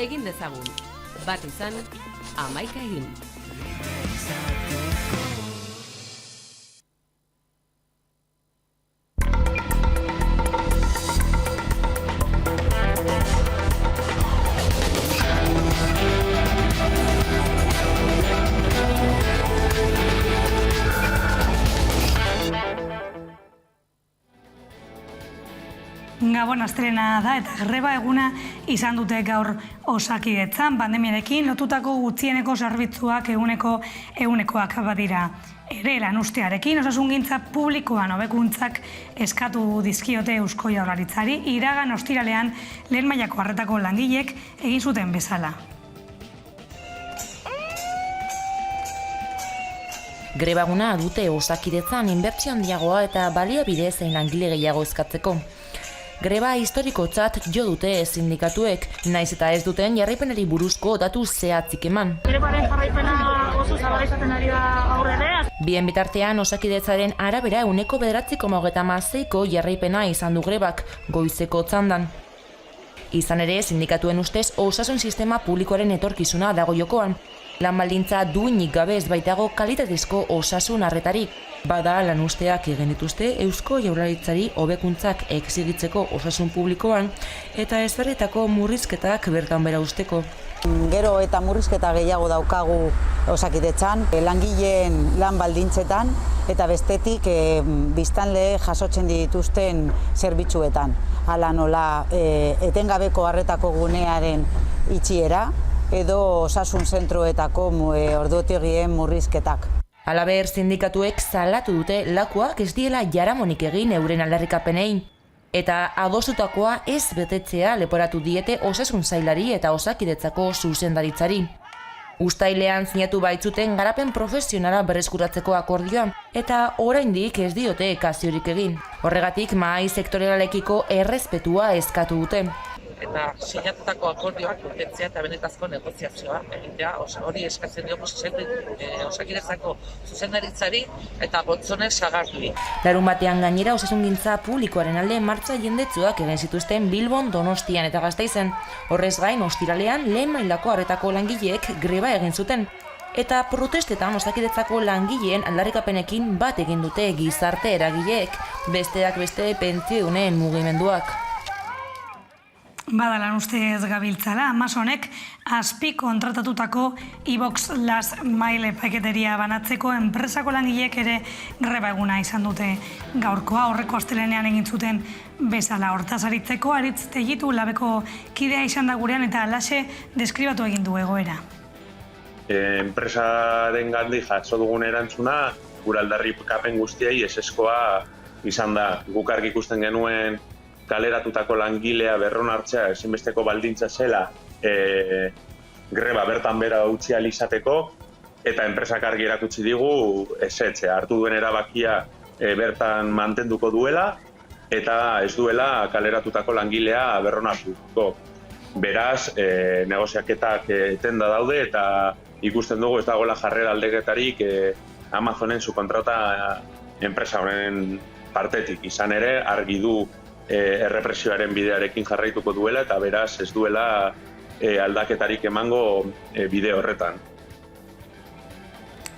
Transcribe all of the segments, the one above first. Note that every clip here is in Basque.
egin dezagun. Bat izan, 11 egin. Gabon astelena da eta greba eguna izan dute gaur Osakidetzan, pandemiarekin lotutako gutxieneko zerbitzuak egunekoak badira. Ere lanuztearekin osasungintza publikoan hobekuntzak eskatu dizkiote Eusko Jaurlaritzari, iragan ostiralean lehen mailako arretako langilek egin zuten bezala. Grebaguna dute Osakidetzan inbertsio handiagoa eta baliabide zein langile gehiago eskatzeko. Greba historikotzat jo dute sindikatuek, naiz eta ez duten jarraipenari buruzko datu zehatzik eman. Grebaren jarraipena oso zabala izaten ari da aurrera. Bien bitartean Osakidetzaren arabera 9,36ko jarraipena izan du grebak goizeko txandan. Izan ere, sindikatuen ustez osasun sistema publikoaren etorkizuna dago jokoan. Lan baldintza duinik gabe ez baitago kalitatezko osasun arretarik. Bada lanuzteak egin dituzte Eusko Jaurlaritzari hobekuntzak exigitzeko osasun publikoan eta ezarritako murrizketak bertan behera usteko. Gero eta murrizketa gehiago daukagu Osakidetzan, langileen lan baldintzetan eta bestetik biztanle jasotzen dituzten zerbitzuetan. Hala nola etengabeko arretako gunearen itxiera edo osasun zentroetako ordutegien murrizketak. Halaber, sindikatuek salatu dute lakuak ez diela jaramonik egin euren aldarrikapenei. Eta adostutakoa ez betetzea leporatu diete osasun sailari eta Osakidetzako zuzendaritzari. Uztailean sinatu baitzuten garapen profesionala berreskuratzeko akordioa eta oraindik ez diote kaziorik egin. Horregatik mahai sektorialekiko errespetua eskatu dute. Eta sinatutako akordioak betetzea eta benetazko negoziazioa egitea, hori eskatzen diogu Osakidetzako zuzendaritzari eta Gotzonez Sagarduei. Larunbatean gainera osasungintza publikoaren alde martxa jendetsuak egin zituzten Bilbon, Donostian eta Gasteizen. Horrez gain, ostiralean lehen mailako arretako langileek greba egin zuten. Eta protestetan Osakidetzako langileen aldarrikapenekin bat egin dute gizarte eragileek, besteak beste pentsiodunen mugimenduak. Bada lanuztez gabiltzala, Amazonek azpi kontratatutako iBox Last Mile paketeria banatzeko enpresako langileek ere greba eguna izan dute gaurkoa, horreko astelenean egin zuten bezala. Hortaz aritzeko Aritz Tegitu labeko kidea izan da gurean eta alaxe deskribatu egin du egoera. Enpresaren gandik jaso dugun erantzuna, gure aldarrikapen guztiei ezeskoa izan da. Guk argi ikusten genuen kaleratutako langilea berron hartzea ezinbesteko baldintza zela greba bertan bera utzi ahal izateko eta enpresak argi erakutsi digu ezetxe hartu duen erabakia bertan mantenduko duela eta ez duela kaleratutako langilea berron hartuko. Beraz, negoziaketak etenda daude eta ikusten dugu ez dagoela jarrera aldeketarik Amazonen subkontrata enpresa honen partetik. Izan ere, argi du errepresioaren bidearekin jarraituko duela eta beraz ez duela aldaketarik emango bide horretan.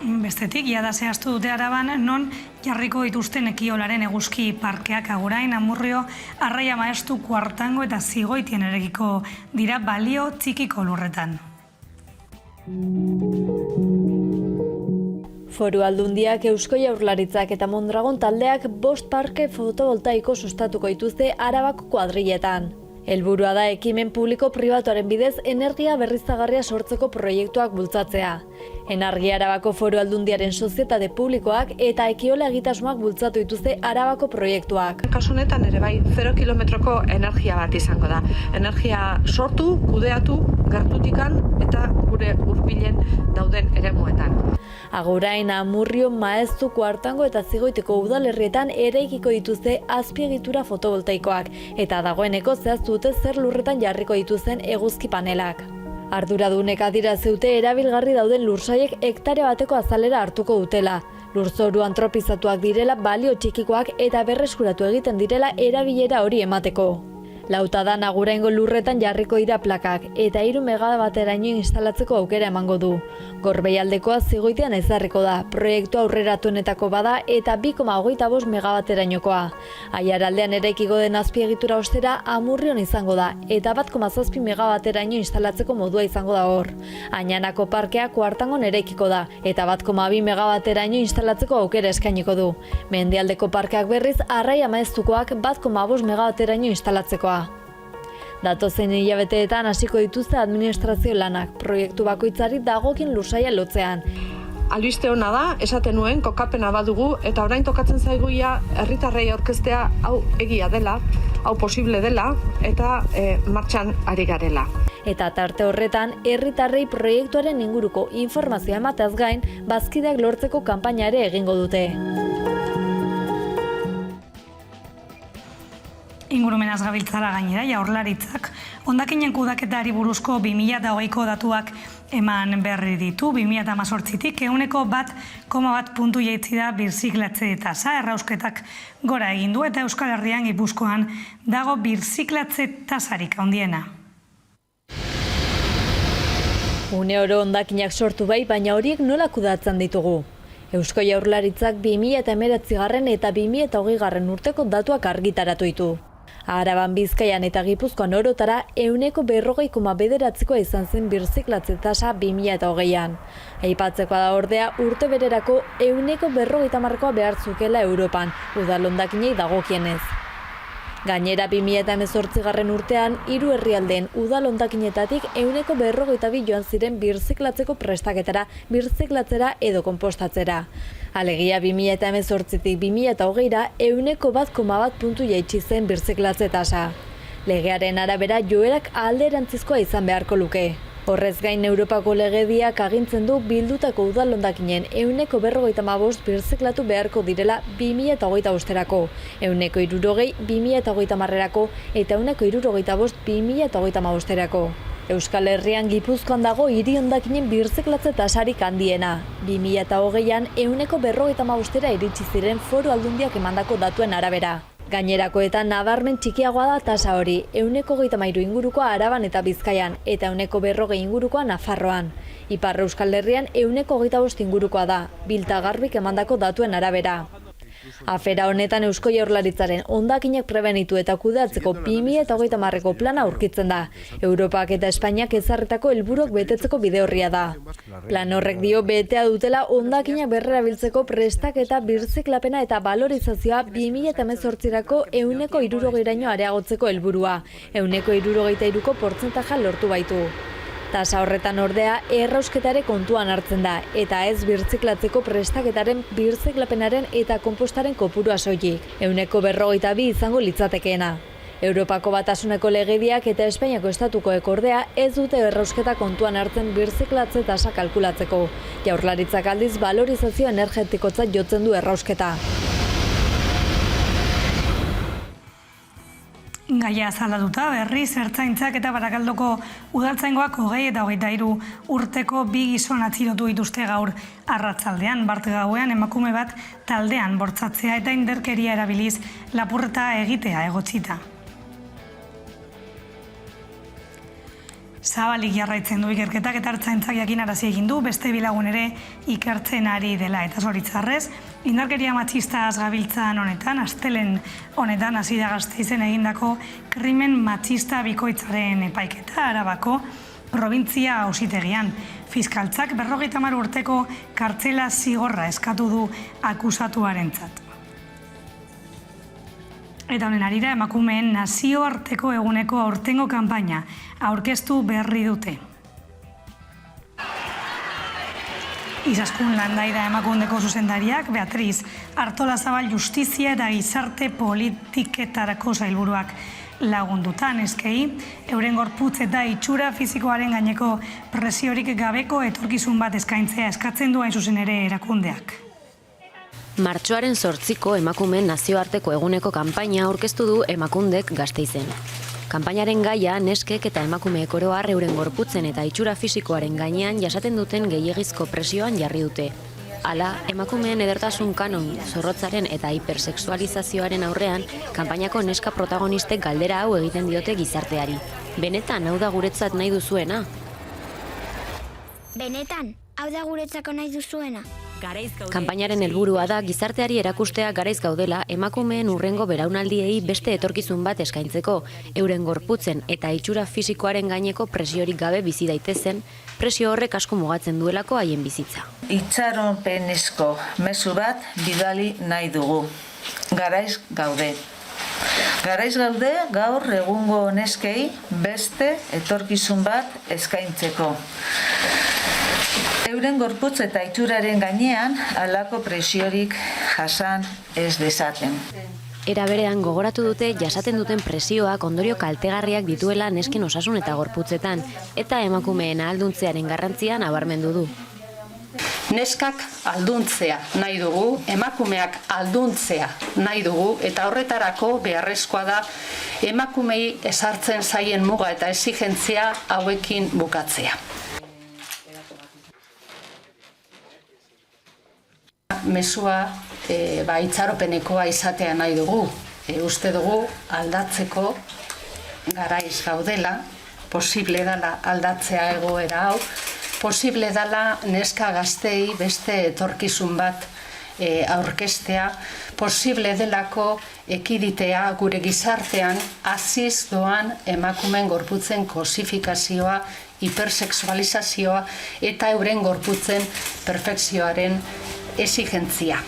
Bestetik, jada zehaztu dute Araban, non jarriko dituzten Ekiolaren eguzki parkeak Agurain, Amurrio, Arraia Maestu, Kuartango eta Zigoitien erekiko dira balio txikiko lurretan. Foru Aldundiak, Eusko Jaurlaritzak eta Mondragon taldeak 5 parke fotovoltaiko sustatuko dituzte Arabako kuadriletan. Helburua da ekimen publiko-pribatuaren bidez energia berriztagarria sortzeko proiektuak bultzatzea. Energia Arabako Foru Aldundiaren sozietate publikoak eta Ekiola egitasmoak bultzatu dituzte Arabako proiektuak. Kasu honetan ere bai 0 kilometroko energia bat izango da. Energia sortu, kudeatu, gertutikan eta gure hurbilen dauden eremuetan. Agurain, Amurrio, Maestu, Kuartango eta Zigoiteko udalerrietan eraikiko dituzte azpiegitura fotovoltaikoak eta dagoeneko zehaztu dute zer lurretan jarriko dituzten eguzki panelak. Arduradunek adierazeute erabilgarri dauden lursaiek hektarea bateko azalera hartuko dutela. Lurzoru antropizatuak direla balio txikikoak eta berreskuratu egiten direla erabilera hori emateko. Lautada Aguraingo lurretan jarriko dira plakak eta 3 megabateraino instalatzeko aukera emango du. Gorbeialdekoa Zigoitean ezarriko da, proiektu aurreratuenetako bada eta 2,25 megabaterainokoa. Aiaraldean eraikiko den azpiegitura ostera Amurrion izango da eta 1,7 megabateraino instalatzeko modua izango da hor. Añanako parkea Kuartangon eraikiko da eta 1,2 megabateraino instalatzeko aukera eskainiko du. Mendialdeko parkeak berriz Arraia Maeztukoak 1,5 megabateraino instalatzekoa. Datozen hilabeteetan hasiko dituzte administrazio lanak, proiektu bakoitzari dagokin lursaila lotzean. Albiste hona da, esaten nuen, kokapena badugu, eta orain tokatzen zaiguia herritarrei aurkeztea hau egia dela, hau posible dela, eta martxan ari garela. Eta tarte horretan, herritarrei proiektuaren inguruko informazioa emateaz gain, bazkideak lortzeko kanpaina ere egingo dute. Ingurumenaz gabiltzara gainera, Jaurlaritzak hondakinen kudeaketari buruzko 2020ko datuak eman berri ditu. 2018tik 1,1 puntu jaitsi da birziklatze tasa, errausketak gora egin du eta Euskal Herrian Gipuzkoan dago birziklatze tasarik handiena. Une oro hondakinak sortu bai, baina horiek nola kudeatzen ditugu? Eusko Jaurlaritzak 2019 eta 2020 urteko datuak argitaratu ditu. Araban, Bizkaian eta Gipuzkoan orotara 140,9koa izan zen birziklatze tasa 2020an. Aipatzekoa da ordea urte bererako 150koa behar zukela Europan, udal hondakinei dagokienez. Gainera 2018 urtean 3 herrialdeen udal hondakinetatik 152 joan ziren birziklatzeko prestaketara, birziklatzera edo konpostatzera. Alegia 2018tik 2020ra 1,1 puntu jaitsi zen birziklatze tasa. Legearen arabera joerak alderantzizkoa izan beharko luke. Horrez gain Europako legediak agintzen du bildutako udal hondakinen 155 birziklatu beharko direla 2025erako, 160 2030erako eta 165 2035erako. Euskal Herrian Gipuzkoan dago hiri hondakinen birziklatze tasarik handiena. 2020an 155era iritsi ziren Foru Aldundiak emandako datuen arabera. Gainerakoetan nabarmen txikiagoa da tasa hori, 133 ingurukoa Araban eta Bizkaian, eta 140 ingurukoa Nafarroan. Ipar Euskal Herrian 125 ingurukoa da, Bilta Garbik emandako datuen arabera. Afera honetan Eusko Jaurlaritzaren hondakinak prebenitu eta kudeatzeko 2030ko plana aurkitzen da. Europak eta Espainiak ezarritako helburuak betetzeko bide orria da. Plan horrek dio betea dutela hondakinak berrerabiltzeko prestaketa, birziklapena eta valorizazioa 2018erako 160raino areagotzeko helburua, 163ko portzentaja lortu baitu. Tasa horretan ordea errausketare kontuan hartzen da, eta ez birziklatzeko prestaketaren, birziklapenaren eta konpostaren kopurua soilik, 152 izango litzatekeena. Europako Batasuneko legediak eta Espainiako estatukoek ordea ez dute errausketa kontuan hartzen birziklatze tasa kalkulatzeko. Jaurlaritzak aldiz valorizazio energetikotzat jotzen du errausketa. Gaia azalduta berriz Ertzaintzak eta Barakaldoko udaltzaingoak 20 eta 23 urteko 2 gizon atxilotu dituzte gaur arratzaldean. Bart gauean emakume bat taldean bortzatzea eta inderkeria erabiliz lapurreta egitea egotzita. Zabalik jarraitzen du ikerketak eta Ertzaintzak jakinarazi egin du beste bilagun ere ikertzen ari dela eta zoritzarrez. Indarkeria matxistaz gabiltzan honetan, astelen honetan hasi da Gasteizen egindako krimen matxista bikoitzaren epaiketa Arabako probintzia auzitegian. Fiskaltzak 50 urteko kartzela zigorra eskatu du akusatuarentzat. Eta honen arira emakumeen nazioarteko eguneko aurtengo kanpaina aurkeztu berri dute. Izaskun Landaida emakundeko zuzendariak, Beatriz Artolazabal Justizia eta Gizarte Politiketarako sailburuak lagundutan eskei, euren gorputz eta itxura fizikoaren gaineko presiorik gabeko etorkizun bat eskaintzea eskatzen du hain zuzen ere erakundeak. Martxoaren 8ko emakumeen nazioarteko eguneko kanpaina aurkeztu du Emakundek Gasteizen. Kanpainaren gaia neskek eta emakumeek oro har euren gorputzen eta itxura fisikoaren gainean jasaten duten gehiegizko presioan jarri dute. Hala, emakumeen edertasun kanon zorrotzaren eta hipersexualizazioaren aurrean, kanpainako neska protagonistek galdera hau egiten diote gizarteari. Benetan, hau da guretzat nahi duzuena? Benetan, hau da guretzako nahi duzuena? Kanpainaren helburua da gizarteari erakustea garaiz gaudela emakumeen hurrengo belaunaldiei beste etorkizun bat eskaintzeko, euren gorputzen eta itxura fisikoaren gaineko presiorik gabe bizi daitezen, presio horrek asko mugatzen duelako haien bizitza. Itxaronpenezko mezu bat bidali nahi dugu. Garaiz gaude. Garaiz gaude gaur egungo neskei beste etorkizun bat eskaintzeko. Euren gorputz eta itxuraren gainean halako presiorik jasan ez dezaten. Era berean gogoratu dute jasaten duten presioak ondorio kaltegarriak dituela nesken osasun eta gorputzetan, eta emakumeen ahalduntzearen garrantzia nabarmendu du. Neskak alduntzea nahi dugu, emakumeak alduntzea nahi dugu, eta horretarako beharrezkoa da emakumei ezartzen zaien muga eta exigentzia hauekin bukatzea. Mesua itxaropenekoa izatea nahi dugu. Uste dugu aldatzeko garaiz gaudela, posible dela aldatzea egoera hau, posible dela neska gaztei beste etorkizun bat aurkeztea, posible delako ekiditea gure gizartean haziz doan emakumeen gorputzen kosifikazioa, hipersexualizazioa eta euren gorputzen perfekzioaren exigentzia.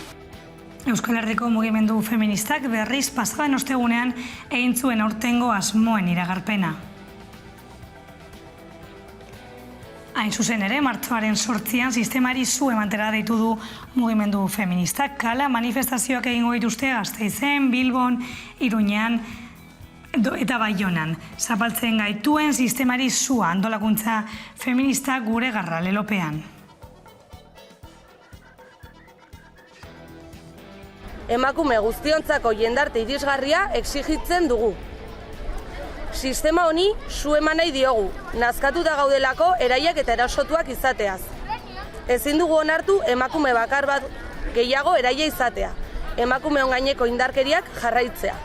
Euskal Herriko mugimendu feministak berriz pasadan ostegunean egin zuen aurtengo asmoen iragarpena. Hain zuzen ere, martxoaren 8an sistemari zu emantera deitu du mugimendu feministak. Kala manifestazioak egingo dituzte Gasteizen, Bilbon, Iruñean eta Baionan. Zapaltzen gaituen sistemari zua antolakuntza feminista gure garralelopean. Emakume guztiontzako jendarte irisgarria exigitzen dugu. Sistema honi su eman nahi diogu, nazkatuta gaudelako eraiak eta erasotuak izateaz. Ezin dugu onartu emakume bakar bat gehiago eraia izatea, emakumeon gaineko indarkeriak jarraitzea.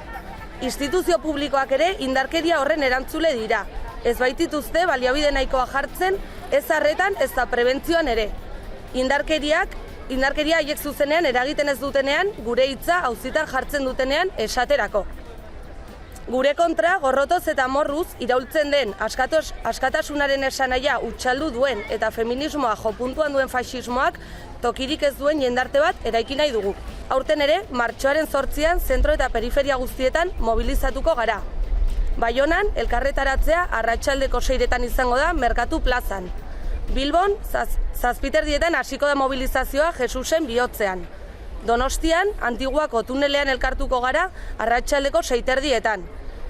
Instituzio publikoak ere indarkeria horren erantzule dira, ez baitituzte baliabide nahikoa jartzen, ez arretan ez da prebentzioan ere. Indarkeria haiek zuzenean eragiten ez dutenean, gure hitza auzitan jartzen dutenean esaterako. Gure kontra, gorrotoz eta morruz, iraultzen den askatasunaren esanahia utxaldu duen eta feminismoa jopuntuan duen faxismoak tokirik ez duen jendarte bat eraiki nahi dugu. Aurten ere, martxoaren 8an zentro eta periferia guztietan mobilizatuko gara. Baionan, elkarretaratzea arratsaldeko 6etan izango da Merkatu plazan. Bilbon, 7:00 hasiko da mobilizazioa Jesusen bihotzean. Donostian, Antiguako tunelean elkartuko gara arratsaldeko 6:30.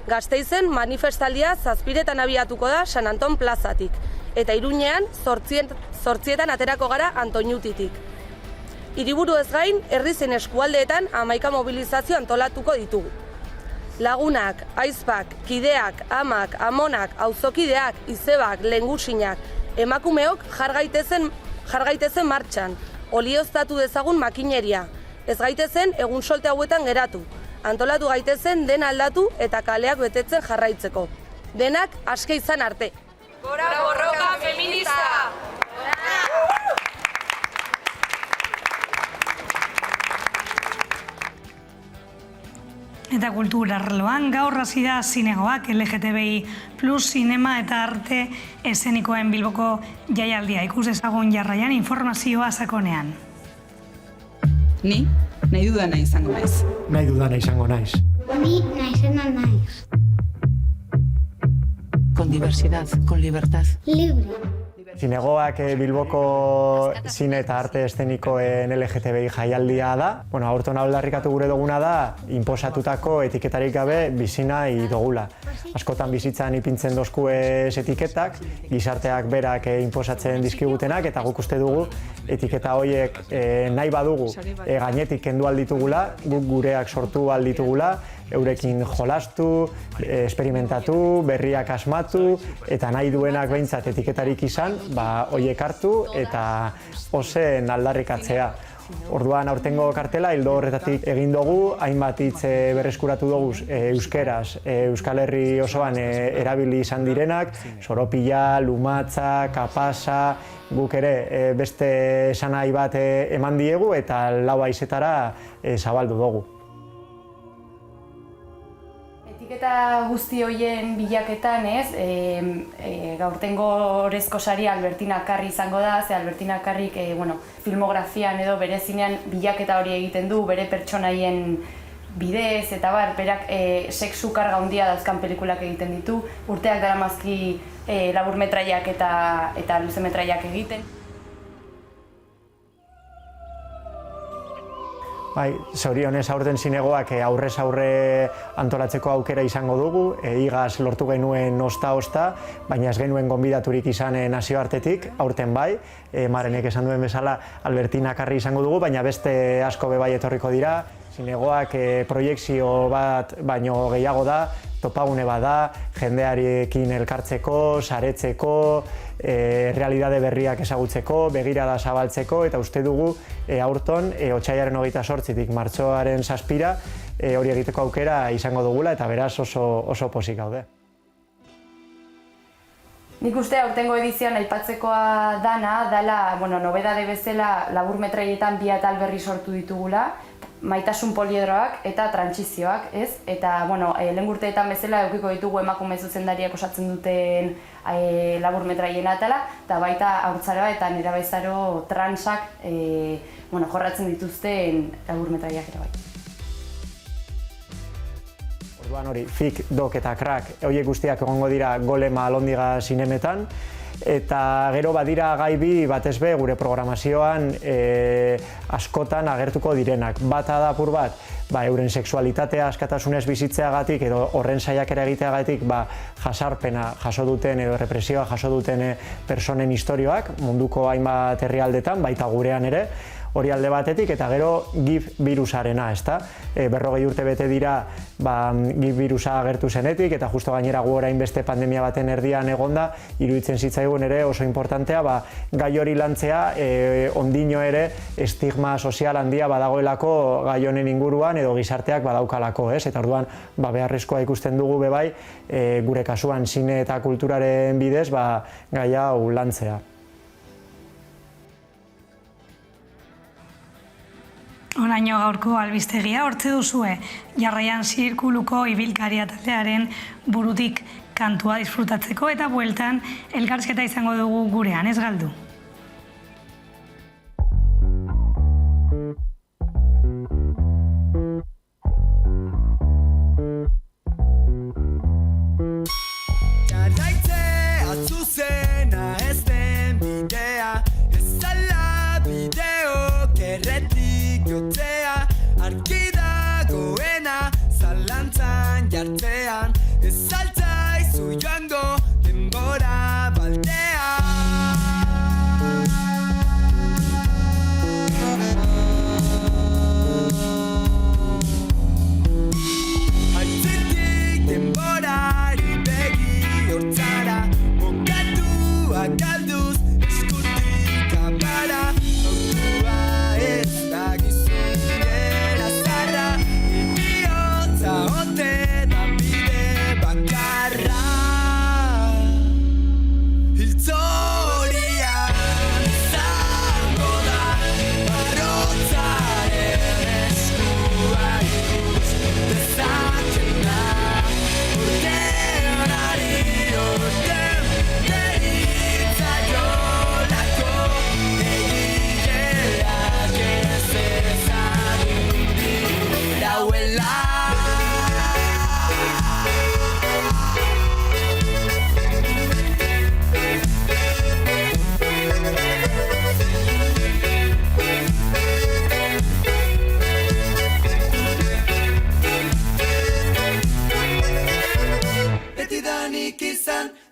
Gasteizen manifestaldia 7:00 abiatuko da San Anton plazatik. Eta Iruñean 8:00 aterako gara Antoñutitik. Hiriburu ez gain, herri zein eskualdeetan 11 mobilizazio antolatuko ditugu. Lagunak, aizpak, kideak, amak, amonak, auzokideak, izebak, lengusinak, emakumeok jar gaitezen martxan, olioztatu dezagun makineria, ez gaitezen egun solte hauetan geratu, antolatu gaitezen dena aldatu eta kaleak betetzen jarraitzeko. Denak aske izan arte. Gora borroka feminista! Eta kultura arloan gaur hasi da zinegoak LGTBI plus sinema eta arte eszenikoen Bilboko jaialdia. Ikus dezagun jarraian informazioa sakonean. Ni nahi dudana izango naiz. Nahi dudana izango naiz. Ni naizena naiz. Con diversidad, con libertad. Libre. Zinegoak Bilboko zine eta arte eszenikoen LGTBI jaialdia da. Aurten aldarrikatu gure duguna da, inposatutako etiketarik gabe bizi nahi dugula. Askotan bizitzan ipintzen dozkuez etiketak, gizarteak berak inposatzen dizkigutenak, eta guk uste dugu etiketa horiek nahi badugu gainetik kendu alditugula, guk gureak sortu alditugula, eurekin jolastu, esperimentatu, berriak asmatu, eta nahi duenak behintzat etiketarik izan, horiek hartu eta ozen aldarrikatzea. Orduan aurtengo kartela ildo horretatik egin dugu, hainbat hitz berreskuratu dugu euskeraz, Euskal Herri osoan erabili izan direnak, soropila, lumatza, kapasa, guk ere beste esanahi bat eman diegu eta 4 haizetara zabaldu dugu. Etiketa guzti horien bilaketan, gaurtengo orezko sari Albertina Karri izango da, ze Albertina Karrik filmografian edo bere zinean bilaketa hori egiten du, bere pertsonaien bidez, eta berak sexu karga handia dauzkan pelikulak egiten ditu, urteak daramazki laburmetraiak eta luzemetraiak egiten. Zorionez aurten zinegoak aurrez aurre antolatzeko aukera izango dugu, igaz lortu genuen osta-osta, baina ez genuen gonbidaturik izan nazioartetik, aurten bai, Marenek esan duen bezala Albertina Karri izango dugu, baina beste asko bai etorriko dira, zinegoak proiekzio bat baino gehiago da, topagune bat da, jendearekin elkartzeko, saretzeko, realidade berriak ezagutzeko, begirada zabaltzeko, eta uste dugu aurton otsailaren 28-tik martxoaren 7-ra hori egiteko aukera izango dugula, eta beraz oso pozik gaude. Nik uste aurtengo edizioan aipatzekoa dela, nobedade bezala laburmetraietan 2 atal berri sortu ditugula, maitasun poliedroak eta trantsizioak, ez? Eta, lehen urteetan bezala edukiko ditugu emakume zuzendariak osatzen duten laburmetraien atala, eta baita haurtzaroa eta nerabezaro transak jorratzen dituzten laburmetraiak ere bai. Orduan hori, Fik, Dok eta Krak, horiek guztiak egongo dira Golema Alondiga zinemetan, eta gero badira gai bi batez be gure programazioan askotan agertuko direnak. Bata da apur bat, euren sexualitatea askatasunez bizitzeagatik edo horren saiakera egiteagatik jasarpena jaso duten edo represioa jaso duten personen istorioak munduko hainbat herrialdetan, baita gurean ere, hori alde batetik, eta gero GIF virusarena, ezta? 40 urte bete dira GIF virusa agertu zenetik, eta justo gainera gu orain beste pandemia baten erdian egonda, iruditzen zitzaigun ere oso importantea, gai hori lantzea, ondino ere estigma sozial handia badagoelako gai honen inguruan edo gizarteak badaukalako, ez? Eta orduan beharrezkoa ikusten dugu bebai, gure kasuan zine eta kulturaren bidez gai hau lantzea. Honaino gaurko albistegia hortze duzue, jarraian zirkuluko ibilkaria taldearen burutik kantua disfrutatzeko eta bueltan elkarrizketa izango dugu gurean, ez galdu. Jartzean, ez saltzaizu joango denbora baldea. Aitzitik denborari begi hortzara, bokatuak galduz eskutik amara. Autua ez da gizunera zarra, bihotza ote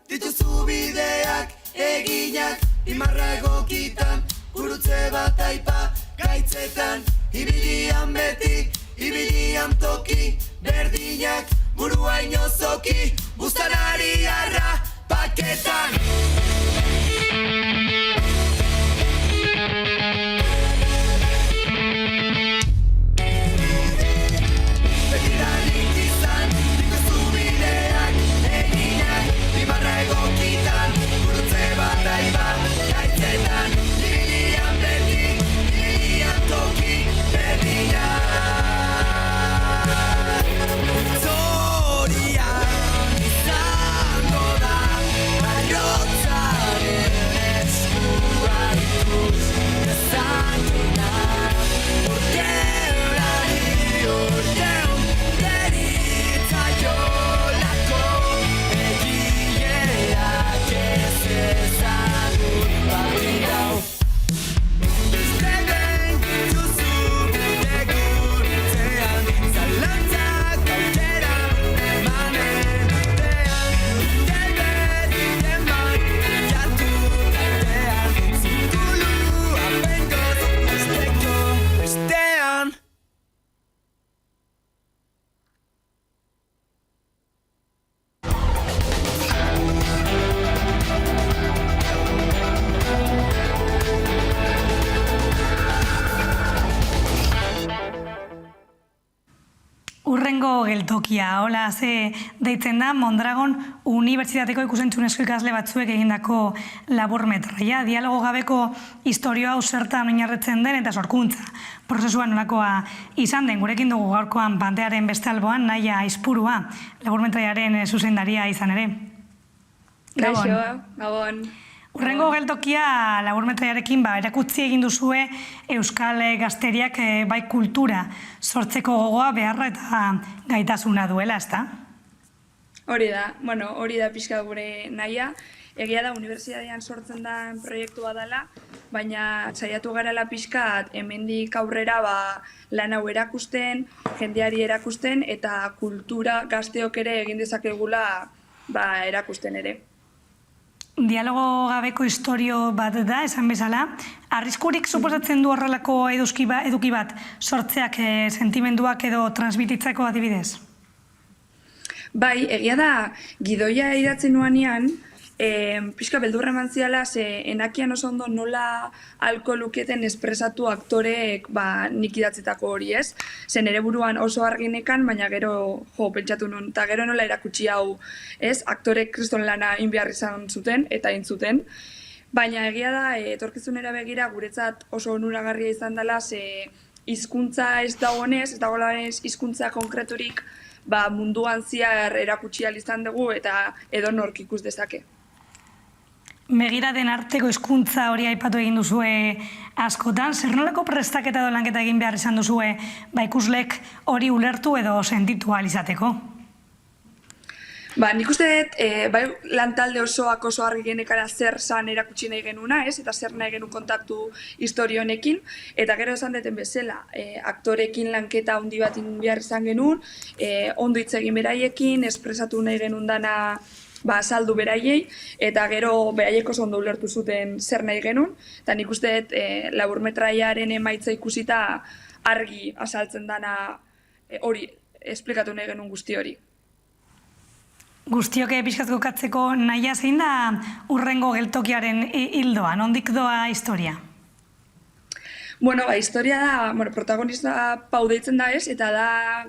dituzu bideak, eginak, imarra egokitan, gurutze bat aipa, gaitzetan, ibilian beti, ibilian toki, berdinak, burua inozoki, buztanari arra, paketan. Betiranik izan, dituzu bideak, eginak, imarra egokitan, gurutze bat aiba, gaitzetan, nirian berdi, nirian toki, berdinak. Zorian izango da, baiotzaren eskua ikuz, ezaguna, urteurari urteun, deritzaiolako, egileak ez ezagut barriau. Beste behin duzu bide gurutzean, zalantzak aukera emanen artean, urte eman jatu tartean, zirkulua bengoz azteko bestean. Urrengo geltokia, hola, ze deitzen da Mondragon Unibertsitateko ikusentzunezko ikasle batzuek egindako laburmetraia. Dialogo gabeko historioa hau zertan oinarritzen den eta sorkuntza. Prozesuan nolakoa izan den, gurekin dugu gaurkoan Pantearen beste alboan, Naia Aizpurua, laburmetraiaren zuzendaria izan ere. Gabon. Gabon. Urrengo geltokia laburmetraiarekin erakutsi egin duzue Euskal Gazteriak bai kultura sortzeko gogoa beharra eta gaitasuna duela, ezta? Hori da, hori da pixka gure nahia. Egia da, unibertsitatean sortzen den proiektua dela, baina saiatu garela pixkat hemendik aurrera lan hau erakusten, jendeari erakusten eta kultura gazteok ere egin dezakegula erakusten ere. Dialogo gabeko historio bat da, esan bezala. Arriskurik suposatzen du horrelako eduki bat sortzeak sentimenduak edo transmititzeko adibidez? Bai, egia da, gidoia idatzen nuanean, pixka beldurra eman ziala, ze enakian oso ondo nola alko luketen espresatu aktoreek nik idatzitako hori, ez? Zen nere buruan oso arginekan, baina gero pentsatu nun, eta gero nola erakutsi hau, ez? Aktorek kriston lana inbiar izan zuten eta intzuten. Baina egia da, etorkizunera begira guretzat oso onuragarria izan dela, ze hizkuntza ez dagoenez, ez dagoenez hizkuntza konkreturik munduan ziar erakutsi ahal izan dugu eta edonork ikus dezake. Begiraden arteko hizkuntza hori aipatu egin duzue askotan, zer nolako prestaketa edo lanketa egin behar izan duzue ikuslek hori ulertu edo sentitu ahal izateko? Nik uste dut, lantalde osoak oso argi genekara zer zan erakutsi nahi genuna, ez? Eta zer nahi genuen kontaktu historio honekin. Eta gero esan deten bezala, aktorekin lanketa handi bat behar izan genuen, ondo hitz egin beraiekin, espresatu nahi genuen dana azaldu beraiei, eta gero beraiek oso ondo ulertu zuten zer nahi genuen. Eta nik uste dut, laburmetraiaren emaitza ikusita argi azaltzen dana hori, esplikatu nahi genuen guzti hori. Guztioke pixkat gokatzeko nahia zein da urrengo geltokiaren hildoa, nondik doa historia? Historia da, protagonista Pau deitzen da ez, eta da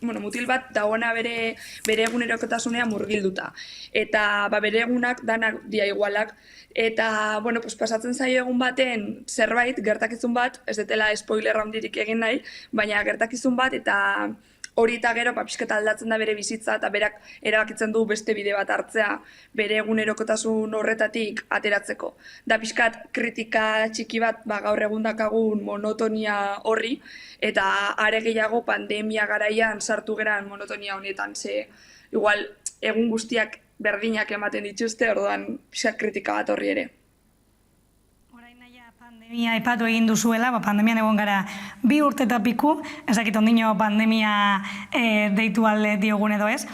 mutil bat dagoena bere egunerokotasunean murgilduta. Eta bere egunak danak dia igualak. Eta pasatzen zaio egun baten zerbait, gertakizun bat, ez detela spoiler handirik egin nahi, baina gertakizun bat eta hori eta gero pixketa aldatzen da bere bizitza eta berak erabakitzen du beste bide bat hartzea bere egunerokotasun horretatik ateratzeko. Da pixkat kritika txiki bat gaur egun dakagun monotonia horri eta are gehiago pandemia garaian sartu geran monotonia honetan. Ze igual egun guztiak berdinak ematen dituzte, orduan pixkat kritika bat horri ere. Pandemia aipatu egin duzuela, pandemian egon gara 2 urte eta piku, ezakit ondino pandemia deitu alde diogun edo ez.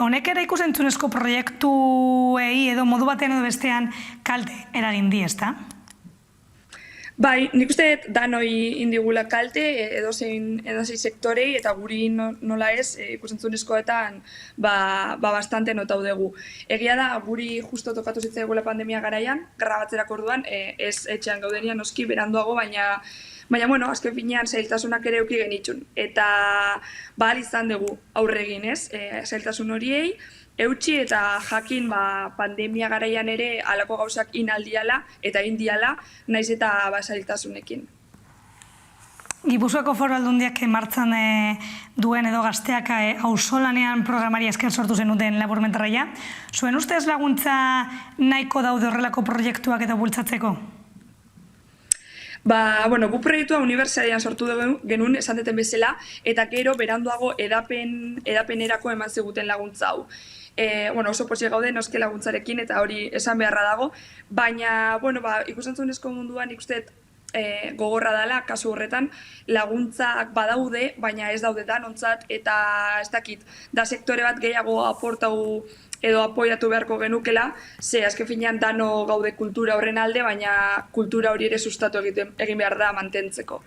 Honek ere ikusentzunezko proiektuei edo modu batean edo bestean kalte eragin di, ezta? Bai, nik uste danoi indigula kalte edozein sektorei eta guri nola ez ikusentzunezkoetan bastante notau dugu. Egia da guri justo tokatu zitzaigula pandemia garaian, grabatzerako orduan, ez etxean gaudenian noski beranduago, baina bueno, azken finean zailtasunak ere euki genitxun. Eta bahal izan dugu aurregin, ez? Zailtasun horiei, eutxi eta jakin pandemia garaian ere halako gauzak inaldiala eta indiala, naiz eta zailtasunekin. Gipuzkoako Foru Aldundiak martxan duen edo gazteak auzolanean programari esker sortu zenuten laburmetraia. Zuen ustez laguntza nahiko daude horrelako proiektuak edo bultzatzeko? Gu proiektua unibertsitatean sortu genuen esan deten bezala, eta gero beranduago edapenerako eman ziguten laguntza hau. Oso posi gaude noske laguntzarekin eta hori esan beharra dago, baina ikusentzunezko munduan ikusten gogorra dela, kasu horretan, laguntzak badaude, baina ez daude danontzat, eta ez dakit, da sektore bat gehiago aportau edo apoiatu beharko genukela, ze azken finean dano gaude kultura horren alde, baina kultura hori ere sustatu egin behar da mantentzeko.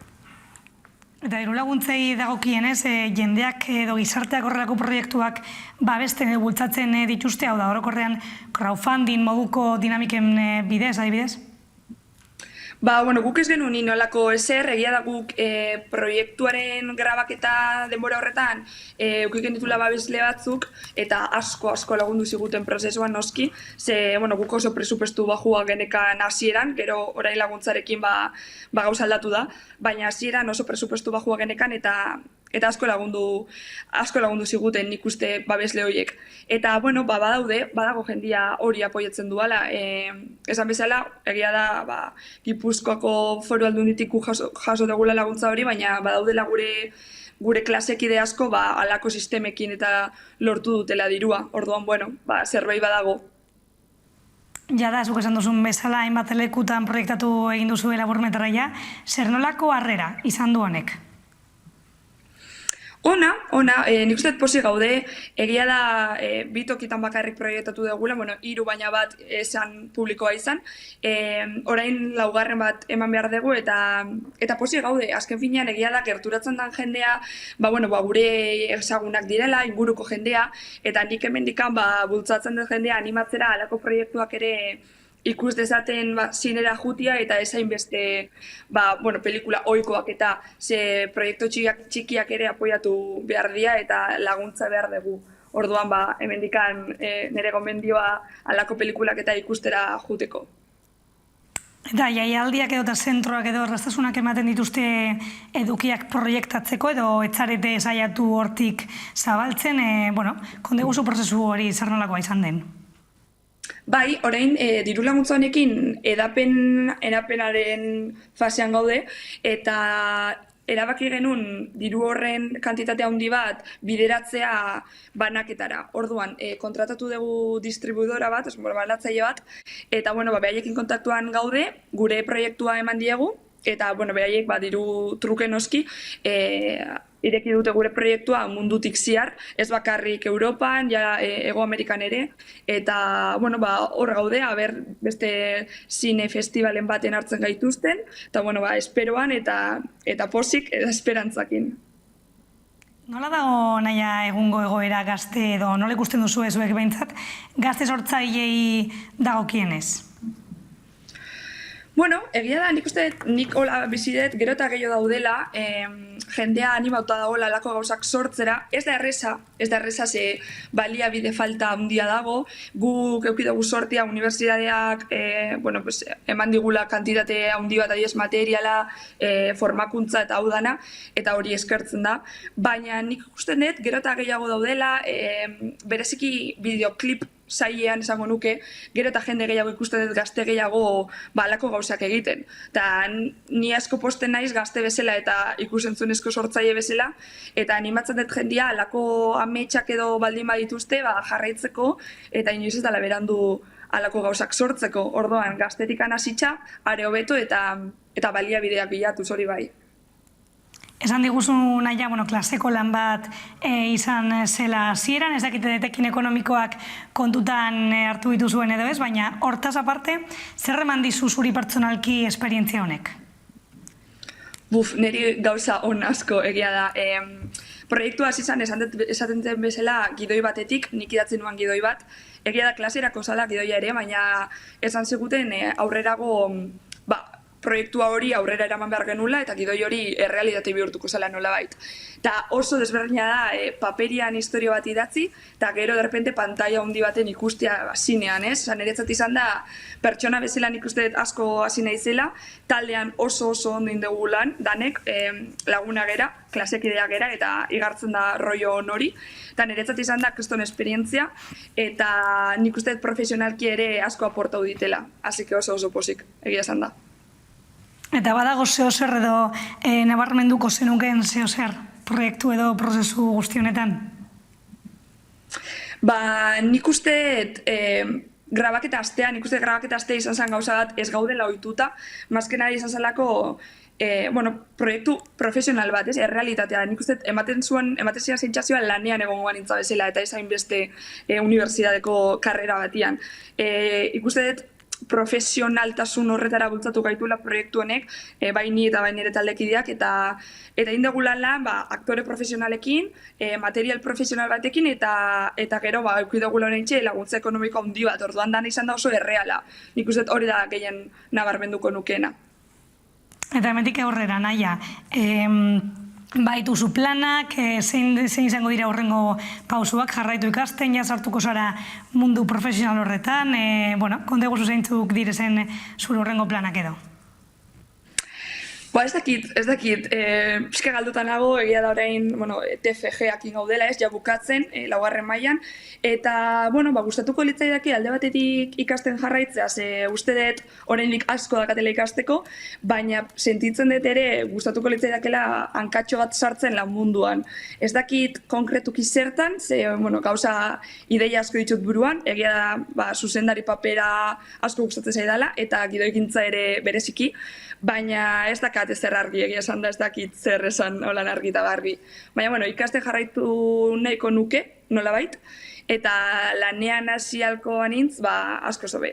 Eta diru laguntzei dagokienez, jendeak edo gizarteak horrelako proiektuak babesten edo bultzatzen dituzte, hau da, orokorrean crowdfunding moduko dinamiken bidez, adibidez? Guk ez genuen inolako ezer, egia da guk proiektuaren grabaketa denbora horretan eukiken ditula babesle batzuk eta asko lagundu ziguten prozesuan noski, ze guk oso presupuestu bajua genekan hasieran, gero orain laguntzarekin gauza aldatu da, baina hasieran oso presupuestu bajua genekan eta asko lagundu ziguten nik uste babesle horiek. Eta, badago jendia hori apoiatzen duala. Esan bezala, egia da, Gipuzkoako Foru Aldunditik jaso dugula laguntza hori, baina badaudela gure klasekide asko halako sistemekin eta lortu dutela dirua. Orduan, zerbait badago. Jada, zuk esan duzun bezala, hainbat lekutan proiektatu egin duzu laburmetraia, zer nolako harrera izan du honek? Ona, nik uste posi gaude, egia da bi tokitan bakarrik proiektatu dugula, 3 baina bat esan publikoa izan, orain laugarren bat eman behar dugu eta posi gaude, azken finean egia da gerturatzen den jendea, gure ezagunak direla, inguruko jendea, eta nik hemendikan bultzatzen den jendea animatzera halako proiektuak ere ikus dezaten zinera jutia eta ezain beste pelikula ohikoak eta ze proiektu txikiak ere apoiatu behar dira eta laguntza behar dugu. Orduan hemendikan nire gomendioa halako pelikulak eta ikustera juteko. Eta jaialdiak edo eta zentroak edo erraztasunak ematen dituzte edukiak proiektatzeko edo etzarete saiatu hortik zabaltzen, konde guzu prozesu hori zer nolakoa izan den? Bai, orain diru laguntza honekin edapenaren fasean gaude eta erabaki genuen diru horren kantitatea handi bat bideratzea banaketara. Orduan, kontratatu dugu distribuidora bat, banatzaile bat, eta behaiekin kontaktuan gaude, gure proiektua eman diegu, eta behaiek diru truke noski, ireki dute gure proiektua mundutik ziar, ez bakarrik Europan, Hego Amerikan ere, eta hor gaude, beste zine festivalen baten hartzen gaituzten, eta esperoan eta posik eta esperantzakin. Nola dago naia egungo egoera gazte edo nola ikusten duzu ezuek behintzat, gazte sortzailei dagokienez? Egia da, nik uste nik hola bizidet, gero eta gehiago daudela, jendea animauta dagoela alako gauzak sortzera, ez da erreza ze baliabide falta handia dago, guk eukidugu sortia unibertsitateak eman digula kantitate handi bat adiez materiala, formakuntza eta hau dana, eta hori eskertzen da, baina nik uste dut, gero eta gehiago daudela, bereziki bideoklip zailean esango nuke, gero eta jende gehiago ikusten dut gazte gehiago halako gauzak egiten. Eta ni asko posten naiz gazte bezala eta ikusentzunezko sortzaile bezala, eta animatzen dut jendia halako ametsak edo baldin badituzte jarraitzeko eta inoiz ez dela berandu halako gauzak sortzeko. Orduan, gaztetik hasitza, are hobeto eta baliabideak bilatuz hori bai. Esan diguzu naia, klaseko lan bat izan zela hasieran, ez dakite detekin ekonomikoak kontutan hartu dituzuen edo ez, baina hortaz aparte, zer eman dizu zuri pertsonalki esperientzia honek? niri gauza on asko egia da. Proiektua hasi izan esaten den bezala gidoi batetik, nik idatzen nuen gidoi bat. Egia da klaserako zala gidoia ere, baina esan ziguten aurrerago proiektua hori aurrera eraman behar genula eta gidoi hori errealitate bihurtuko zela nolabait. Eta oso desberdina da paperian historia bat idatzi, eta gero derrepente pantalla handi baten ikustea zinean, ez? Niretzat izan da, pertsona bezala nik uste asko hasi naizela, taldean oso ondo indegu lan, danek laguna gera, klasekidea gera, eta igartzen da rollo hori. Eta niretzat izan da kriston esperientzia, eta nik uste profesionalki ere asko aportau ditela. Así que oso posik, egia esan da. Eta badago zeozer edo nabarmenduko zenuken zeozer proiektu edo prozesu guzti honetan? Nik uste grabaketa astea izan zen gauza bat ez gaudela ohituta, mazkena izan zelako proiektu profesional bat, errealitatea. Nik uste ematen zian sentsazioa lanean egongo nintza bezala eta ez hainbeste unibertsitateko karrera batian. Ikuste profesionaltasun horretara bultzatu gaituela proiektu honek, bai ni eta bai nire taldekideak, eta indegula lan aktore profesionalekin, material profesional batekin, eta gero ikuidegula horreintxe laguntza ekonomiko handi bat, orduan dana izan da oso erreala. Nik uste hori da gehien nabarmenduko nukeena. Eta hemendik aurrera, Naia, baituzu planak, zein izango dira horrengo pausuak, jarraitu ikasten, sartuko zara mundu profesional horretan, konta guzu zeintzuk direzen zure horrengo planak edo? Ez dakit, pixka galduta nago, egia da orain TFG-akin gaudela ja bukatzen, laugarren mailan, eta gustatuko litzaidake alde batetik ikasten jarraitzea, uste dut oraindik asko dakatela ikasteko, baina sentitzen dut ere gustatuko litzaidakela hankatxo bat sartzen lan munduan. Ez dakit konkretuki zertan, gauza ideia asko ditut buruan, egia da zuzendari papera asko gustatzen zaidala, eta gidoigintza ere bereziki, baina ez dakat ez zer argi, egia esan da ez dakit zer esan holan argi eta garbi. Baina, ikaste jarraitu nahiko nuke, nolabait, eta lanean hasi halko anintz, asko zobe.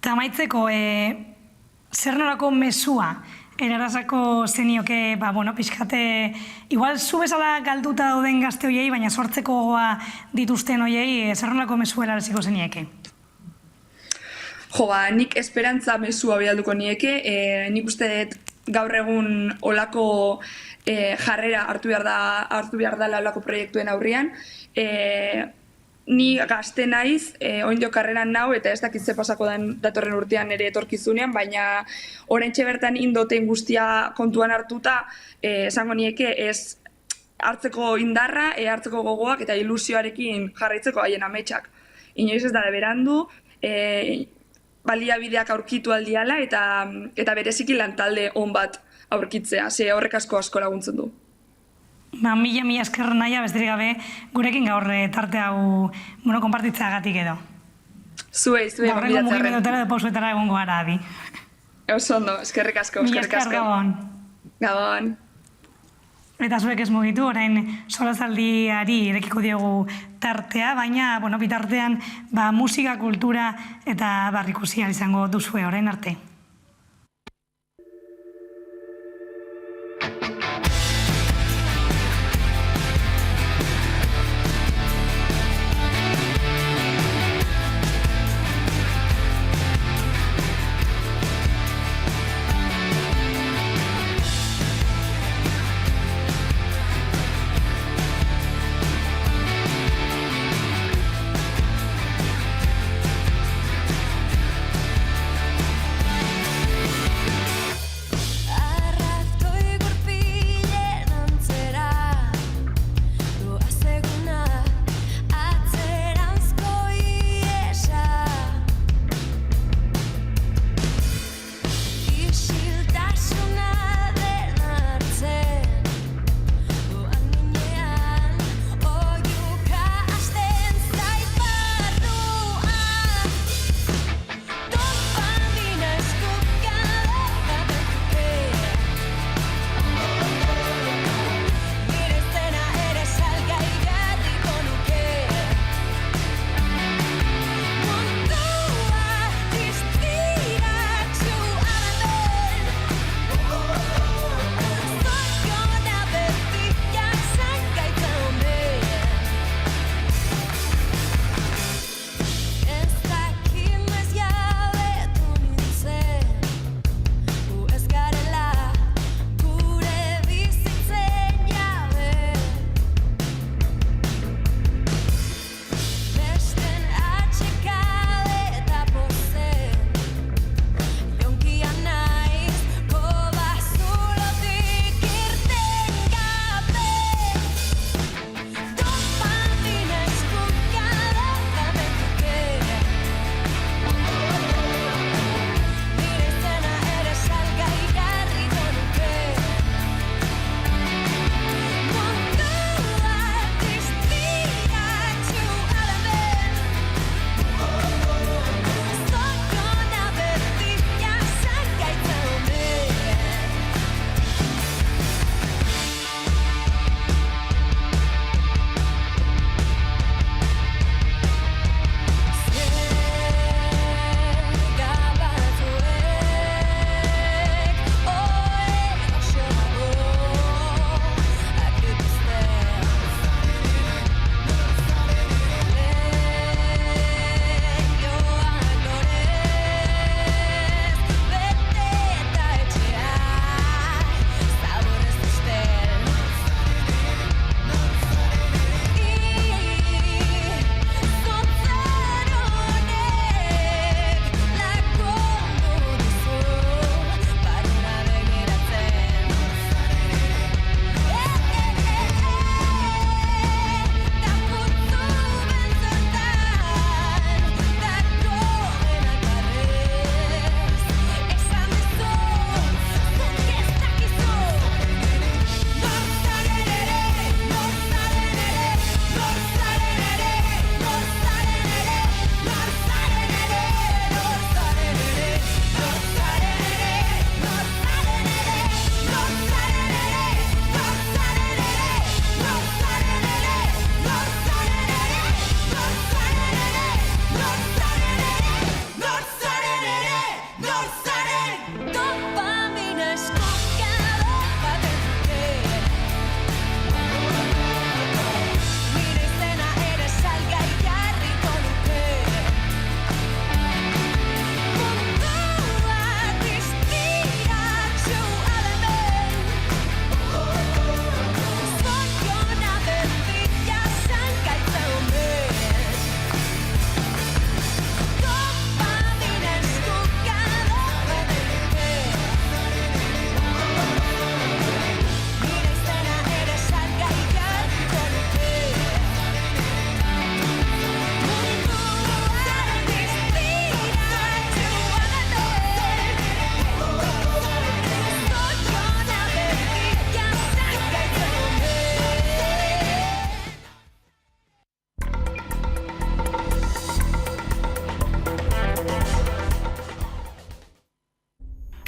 Eta amaitzeko, zer nolako mesua erarazako zenioke, pixkate, igual zu bezala galduta dauden gazte hoiei, baina sortzeko gogoa dituzten hoiei, zer nolako mesua eraraziko zenieke? Nik esperantza mesua bialduko nieke, nik uste gaur egun olako jarrera hartu behar dela olako proiektuen aurrian. Ni gazte naiz, oindio karreran nau, eta ez dakit ze pasako datorren urtean ere etorkizunean, baina oraintxe bertan indoten guztia kontuan hartuta, esango nieke ez hartzeko indarra, hartzeko gogoak eta ilusioarekin jarraitzeko haien ametsak. Inoiz ez da berandu, baliabideak aurkitu aldiala eta bereziki lantalde on bat aurkitzea, ze horrek asko laguntzen du. Mila esker Naia, besterik gabe gurekin gaur tarte hau konpartitzeagatik edo. Zuei, horrengo mugimendotara edo pausuetara egongo gara, Adi. Oso ondo, eskerrik asko. Mila esker, Gabon. Gabon. Eta zuek ez mugitu, orain solazaldiari irekiko diogu tartea, baina, bitartean, musika, kultura eta barrikusia izango duzue orain arte.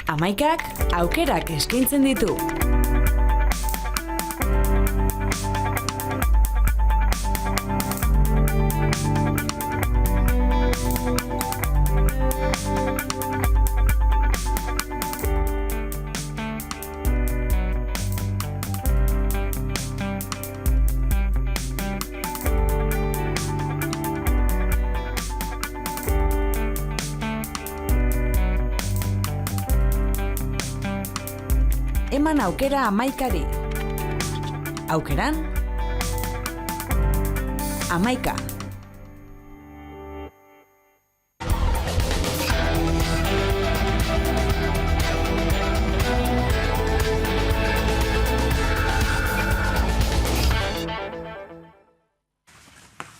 Amaikak aukerak eskaintzen ditu. Eman aukera amaikari. Aukeran, amaika.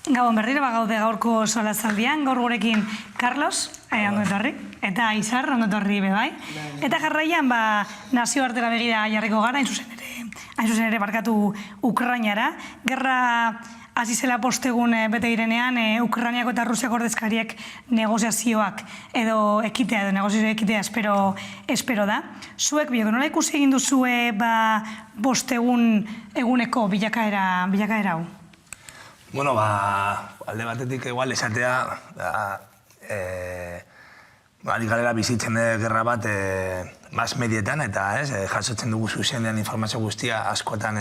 Gabon berriro, gaude gaurko solazaldian, gaur gurekin Carlos, ondo etorri, eta Izar, ondo etorri bebai. Eta jarraian, nazioartera begira jarriko gara, hain zuzen ere barkatu Ukrainara. Gerra hasi zela postegun bete direnean, Ukrainiako eta Rusiako ordezkariek negoziazioak edo ekitea, espero da. Zuek, nola ikusi egin duzue bostegun eguneko bilakaera hau? Bueno, alde batetik igual esatea, ari garela bizitzen gerra bat mass medietan eta jasotzen dugu zuzenean informazio guztia, askotan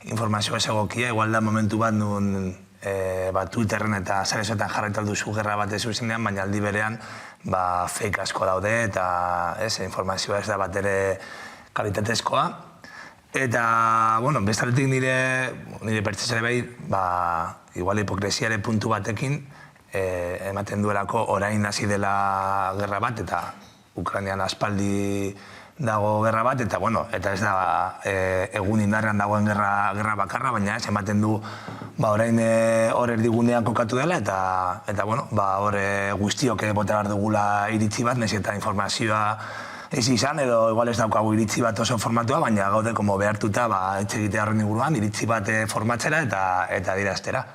informazioa ez egokia, igual da momentu bat nun Twitterren eta saresoetan jarraitu duzu gerra bat zuzenean, baina aldi berean fake asko daude eta informazioa ez da bat ere kalitatezkoa. Eta, bueno, bestaletik nire pertsesare behi, igual hipokresiare puntu batekin ematen duelako orain hasi dela gerra bat, eta Ukrainian aspaldi dago gerra bat, eta, bueno, eta ez da egun indarrean dagoen gerra bakarra, baina ez ematen du orain hor erdigunean kokatu dela, eta, bueno, hor guztiok bota behar dugula iritzi bat, nahiz eta informazioa ez izan, edo igual ez daukagu iritzi bat oso formatua, baina gaude behartuta etxegitea horren inguruan, iritzi bat formatzera eta diraztera.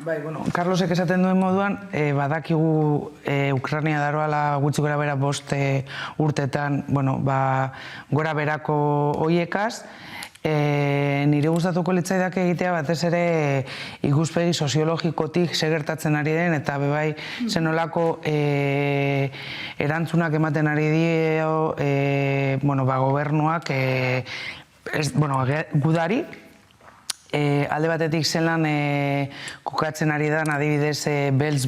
Bai, bueno, Carlosek esaten duen moduan, badakigu Ukraina daroala gutxi gora bera 5 urtetan, gora berako hoiekaz, nire gustatuko litzaidak egitea batez ere ikuspegi soziologikotik segertatzen ari den eta bebai zenolako erantzunak ematen ari dio gobernuak gudari. Alde batetik zelan kokatzen ari dan adibidez beltz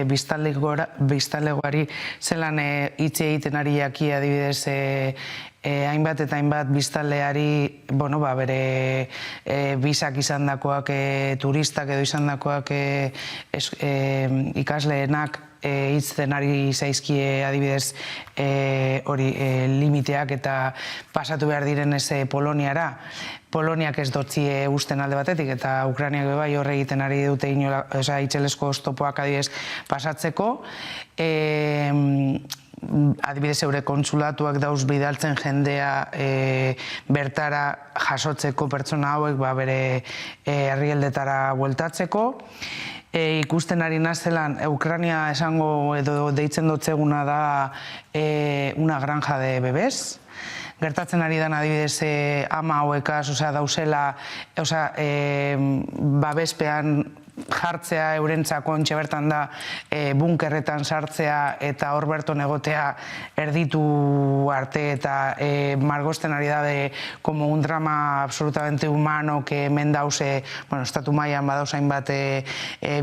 biztanlegoari zelan hitz egiten ari jaki adibidez hainbat eta hainbat biztanleari bere bisak izandakoak, turistak edo izandakoak ikasleenak hitzten ari zaizkie adibidez limiteak eta pasatu behar direnez Poloniara. Poloniak ez dotzie usten alde batetik eta Ukrainiak bai horre egiten ari dute itxelesko oztopoak adibidez pasatzeko. Adibidez eure konsulatuak dauz bidaltzen jendea bertara jasotzeko pertsona hauek bere herrieldetara bueltatzeko. Ikusten ari nazelan, Ukraina esango edo deitzen dotzeguna da una granja de bebés. Gertatzen ari dan adibidez ama hauekaz, dauzela babespean jartzea eurentzako ontxe bertan da bunkerretan sartzea eta hor berton egotea erditu arte eta margosten ari da como un drama absolutamente humano que hemen dause, estatu mailan badauz hainbat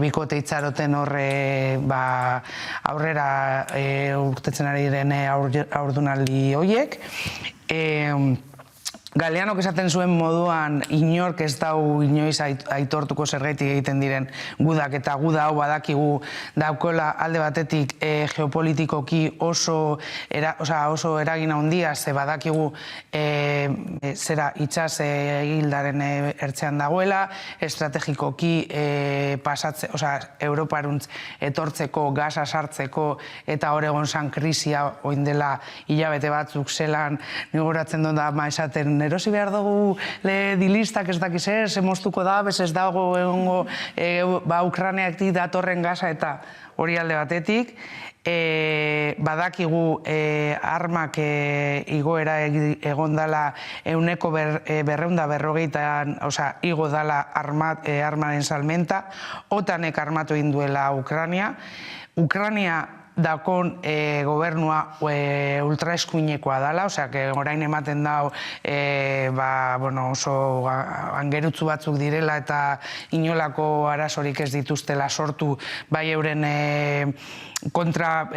bikote itxaroten horre aurrera urtetzen ari diren haurdunaldi horiek. Galeanok esaten zuen moduan inork ez dau inoiz aitortuko zergatik egiten diren gudak eta guda hau badakigu daukola alde batetik geopolitikoki oso eragin handia ze badakigu itsas hildaren ertzean dagoela, estrategikoki Europaruntz etortzeko, gasa sartzeko eta hor egon zan krisia oin dela hilabete batzuk zelan nigoratzen dut da esaten erosi behar dugu dilistak ez dakiz ez moztuko da, bez ez dago egongo Ukraniatik datorren gaza eta hori alde batetik. Badakigu armak igoera egon dala 140, igo dala armaren salmenta, OTANek armatu egin duela Ukrania. Ukrania dakon gobernua ultraeskuinekoa dala, orain ematen dau oso angerutzu batzuk direla eta inolako arazorik ez dituztela sortu bai euren kontra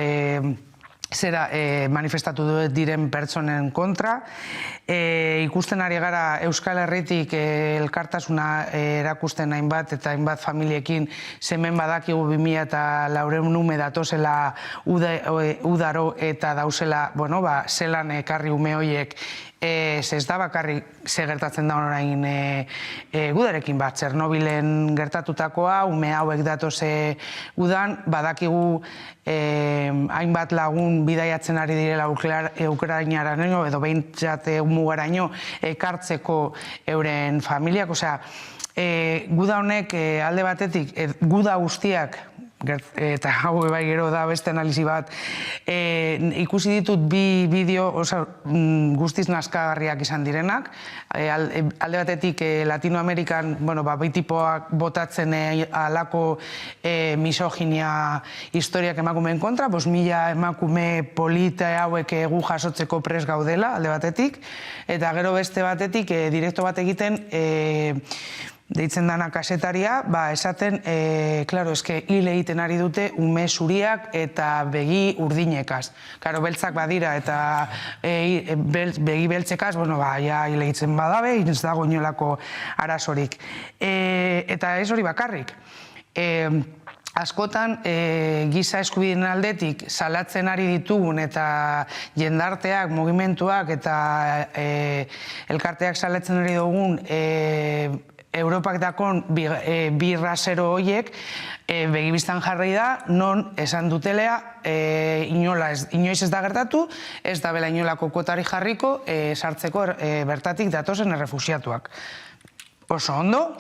manifestatu diren pertsonen kontra. Ikusten ari gara Euskal Herritik elkartasuna erakusten hainbat eta hainbat familiekin zemen badakigu 2004 ume datozela udaro eta dauzela zelan ekarri ume horiek ez da bakarrik ze gertatzen da orain gudarekin bat, Txernobilen gertatutakoa, ume hauek datoze udan, badakigu hainbat lagun bidaiatzen ari direla Ukrainaraino edo behintzat mugaraino ekartzeko euren familiak, guda honek alde batetik, guda guztiak, eta hau bai gero da beste analizi bat, ikusi ditut bi bideo guztiz nazkagarriak izan direnak. Alde batetik Latinoamerikan bi tipoak botatzen alako misoginia historiak emakumeen kontra, 1000 emakume polita hauek gu jasotzeko pres gaudela, alde batetik, eta gero beste batetik direkto bat egiten deitzen dana kasetaria, esaten, hil egiten ari dute ume zuriak eta begi urdinekaz. Beltzak badira eta begi beltzekaz, hil egiten badabe, ez dago inolako arazorik. Eta ez hori bakarrik. Askotan, giza eskubideen aldetik salatzen ari ditugun eta jendarteak, mugimenduak eta elkarteak salatzen ari dugun Europak dakon bi rasero horiek begibistan jarri da, non esan dutelea inoiz ez da gertatu, ez da bela inolako kuotari jarriko sartzeko bertatik datozen errefusiatuak. Oso ondo,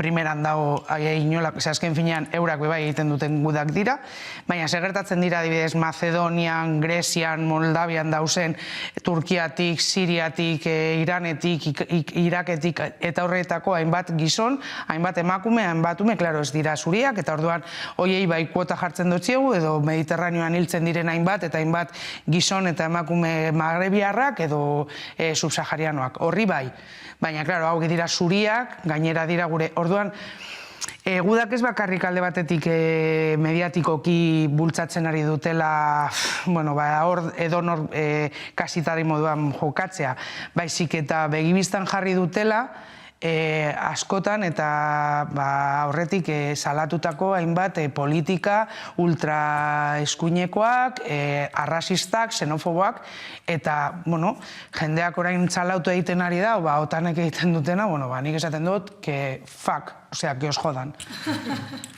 primeran dago inolak, azken finean eurak bebai egiten duten gudak dira, baina segertatzen dira adibidez Macedonian, Grezian, Moldavian dauzen, Turkiatik, Siriatik, Iranetik, Iraketik eta horretako hainbat gizon, hainbat emakume, hainbat ume, klaro ez dira zuriak, eta orduan hoiei bai kuota jartzen dutziegu, edo Mediterraneoan hiltzen diren hainbat, eta hainbat gizon eta emakume magrebiarrak edo subsaharianoak, horri bai. Baina, klaro, hau dira zuriak, gainera dira gure. Orduan, gudak ez bakarrik alde batetik mediatikoki bultzatzen ari dutela, hor edonor kasitari moduan jokatzea, baizik eta begibistan jarri dutela, askotan eta horretik salatutako hainbat politika ultraeskuinekoak, arrasistak, xenofoboak, eta jendeak orain salautu egiten ari da, OTANek egiten dutena, nik esaten dut, fuck, que os jodan.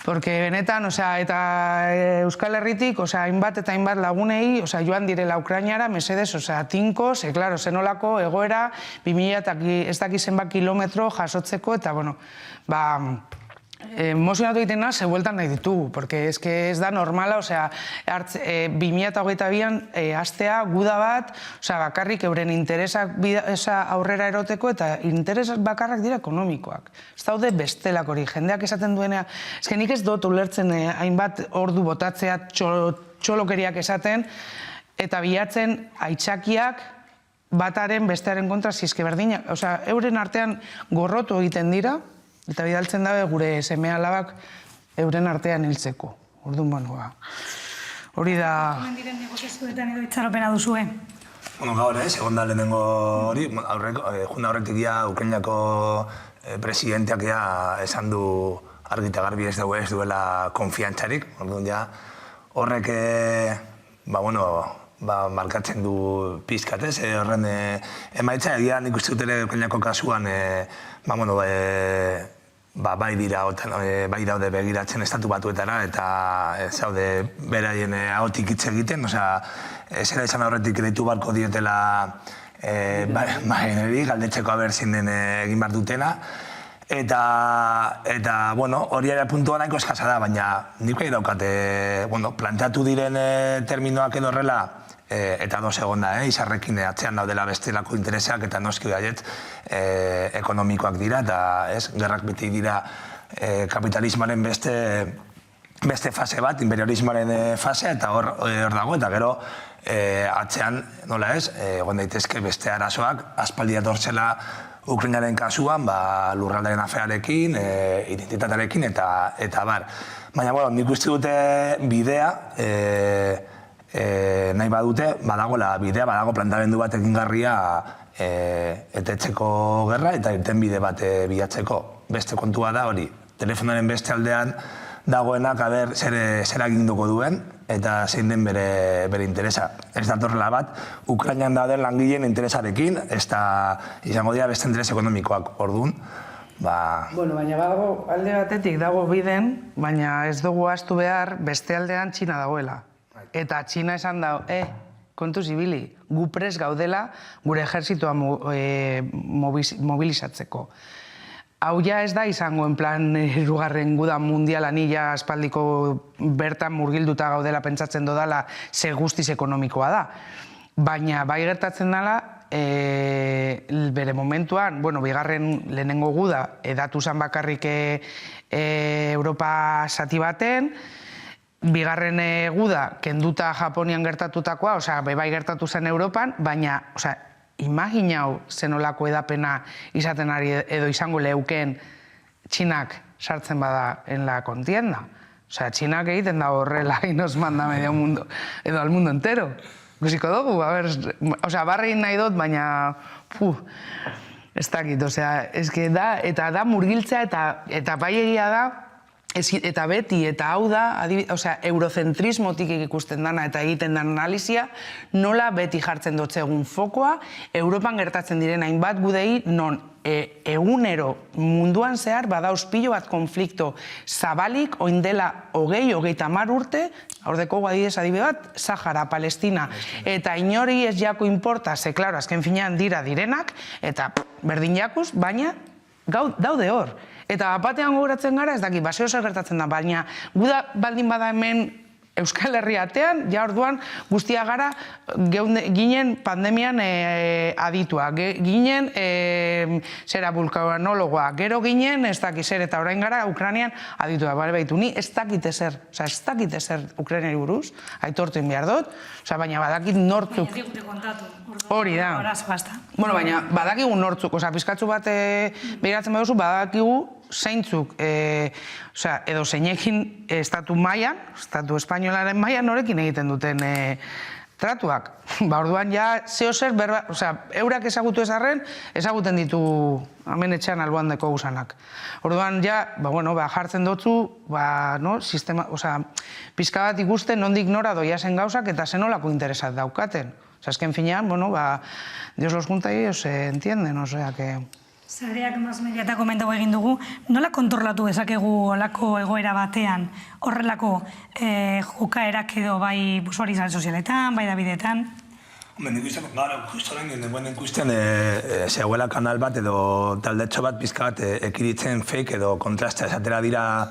Porque benetan, eta Euskal Herritik, hainbat eta hainbat lagunei, joan direla Ukrainara, mesedez, tinko, zenolako egoera, 2000 ez dakizen kilometro jasotzeko, eta, emozionatu egiten naz, bueltan nahi ditugu, porque ez da normala, 2022an hastea guda bat, bakarrik euren interesak aurrera eroteko, eta interesak bakarrak dira ekonomikoak. Ez daude bestelakorik, jendeak esaten duena, nik ez dut ulertzen hainbat ordu botatzea txolokeriak esaten, eta bilatzen aitzakiak bataren bestearen kontra zizke berdinak. Euren artean gorrotu egiten dira, eta bidaltzen dabe gure seme-alabak euren artean hiltzeko. Orduan, hori da... Hemen diren negoziazioetan edo itxaropena duzue? Gaur egon da lehenengo hori, junda horretik Ukrainako presidenteak esan du argi eta garbi ez duela konfiantzarik. Orduan, horrek, markatzen du pizkat, horren emaitza, nik uste dut ere Ukrainako kasuan, bai daude begiratzen estatu batuetara eta ez daude beraien ahotik hitz egiten, zera izan horretik deitu barko diotela niri galdetzeko aberzin den egin behar dutena. Eta, bueno, hori ere puntua nahiko eskasa da, baina nik bai daukate, planteatu diren terminoak edo horrela, eta dos egon da, izarrekin atzean daudela bestelako interesak, eta noski gaiet ekonomikoak dira, eta gerrak beti dira kapitalismoaren beste fase bat, imperialismoaren fasea, eta hor dago, eta gero atzean, nola ez, egon daitezke beste arazoak, aspaldi atorzela Ukrainaren kasuan, lurraldaren afearekin, identitatearekin, eta bar. Baina, nik uste dute bidea, nahi badute, badago plantamendu bat egingarria etetzeko gerra eta irten bide bat bilatzeko. Beste kontua da hori, telefonaren beste aldean dagoenak zer aginduko duen eta zein den bere interesa. Ez datorrela bat, Ukrainian dauden langileen interesarekin, ez da izango dira beste interes ekonomikoak orduan. Bueno, baina badago alde batetik dago biden, baina ez dugu ahaztu behar beste aldean Txina dagoela. Eta Txina esan dago, kontuz ibili, gu prest gaudela gure ejertzitoa mobilizatzeko. Hau ja ez da izango en plan hirugarren guda mundiala ni ja aspaldiko bertan murgilduta gaudela pentsatzen dodala ze guztiz ekonomikoa da. Baina bai gertatzen dela, bere momentuan, bigarren lehenengo guda edatu zan bakarrik Europa zati baten, bigarren guda kenduta Japonian gertatutakoa, bai gertatu zen Europan, baina, imaginau zenolako edapena izaten ari edo izango leuken Txinak sartzen bada en la contienda. Txinak egiten da horrela y nos manda medio mundo, edo al mundo entero. Guziko dugu, barrein nahi dut, baina, ez dakit, eta da murgiltzea eta bai egia da, eta beti, eta hau da, eurocentrismotik ikusten dana eta egiten dan analizia, nola beti jartzen dutzegun fokoa, Europan gertatzen diren hainbat gudei, non egunero munduan zehar badauz pilo bat konflikto zabalik, oindela 20-30 urte, hordeko guadidez adibe bat, Sahara, Palestina, eta inori ez jako importa, ze, klaro, azken finean direnak, eta berdin jakuz, baina daude hor. Eta batean gogoratzen gara, ez daki, baseo zer gertatzen da, baina guda baldin bada hemen Euskal Herriatean, ja orduan guztia gara ginen pandemian aditua, ginen zera vulkanologoa, gero ginen ez daki zer, eta orain gara Ukrainian aditua, baitu, ni ez dakit ezer Ukrainiari buruz, aitortu behar dut, baina badakit nortzuk. Hori da. Baina badakigu nortzuk, pizkatzu bat behiratzen baduzu, badakigu zeintzuk, edo zeinekin estatu mailan, estatu espainolaren mailan norekin egiten duten tratuak. Orduan ja, zeo zer, eurak ezagutu ezarren, ezaguten ditu hemen etxean alboan deko gusanak. Orduan ja, jartzen dutzu, sistema, pizka bat ikusten nondik nora doia zen gauzak eta zenolako interesat daukaten. Azken finean, Dios los junta y ellos se entienden, que... Zareak Masmedia eta komentago egin dugu, nola kontrolatu dezakegu olako egoera batean, horrelako jokaerak edo bai usuari sozialetan, bai Davidetan? Nik uste, justo orain nengoen ikusten zegoela kanal bat edo taldetxo bat pizka bat ekiritzen fake edo kontrasta esatera dira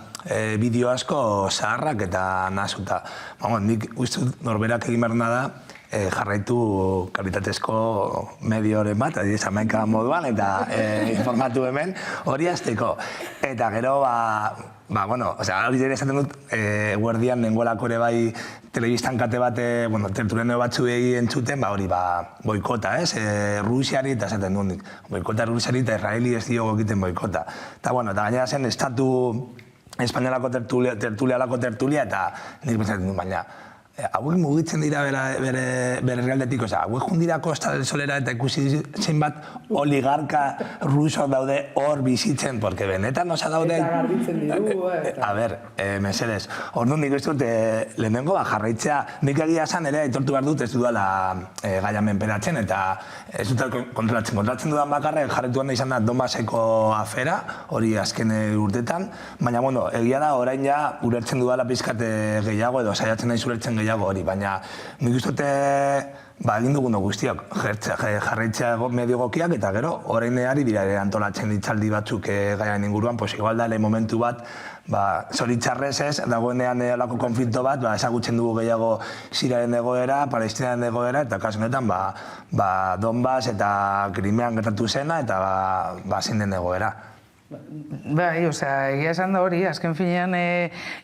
bideo asko zaharrak eta nasuta. Nik uste norberak egin behar da jarraitu kalitatezko medioren bat, adibidez Hamaika moduan eta informatu hemen hori azteko. Eta gero, hori dira esaten dut, guardian nengoelako ere bai telebistan kate bat, tertuleneo batzuei entzuten, hori boikota, Rusiari eta esaten dut, boikota Rusiari eta Israeli ez diogo egiten boikota. Eta gainera zen, estatu espainolako tertulialako tertulia eta nik pentsatzen dut, baina hauek mugitzen dira bere realdetik, hauek jundira Costa del Solera eta ikusi zein bat oligarka ruso daude hor bizitzen, porque benetan osa daude... Eta garbitzen diru, A ber, mesedez, orduan nik ez dut lehenengo jarraitzea, nik egia esan ere aitortu behar dut ez dudala gaia menperatzen eta ez dut kontrolatzen dudan bakarra jarretuan da izan da Donbaseko afera, hori azken urtetan, baina egia da orain ja ulertzen dudala pizkat gehiago edo saiatzen nahi ulertzen gehiago hori, baina nik uste dute egin dugun guztiak, jarraitzea medio egokiak, eta gero, orain ari dira antolatzen hitzaldi batzuk gaiaren inguruan, igual da, momentu bat, zoritxarrez ez, dagoenean olako konflikto bat, ezagutzen dugu gehiago Siriaren egoera, Palestinaren egoera, eta kasu honetan, Donbass eta Krimean gertatu zena, eta zein den egoera. Bai, egia esan da hori, azken finean,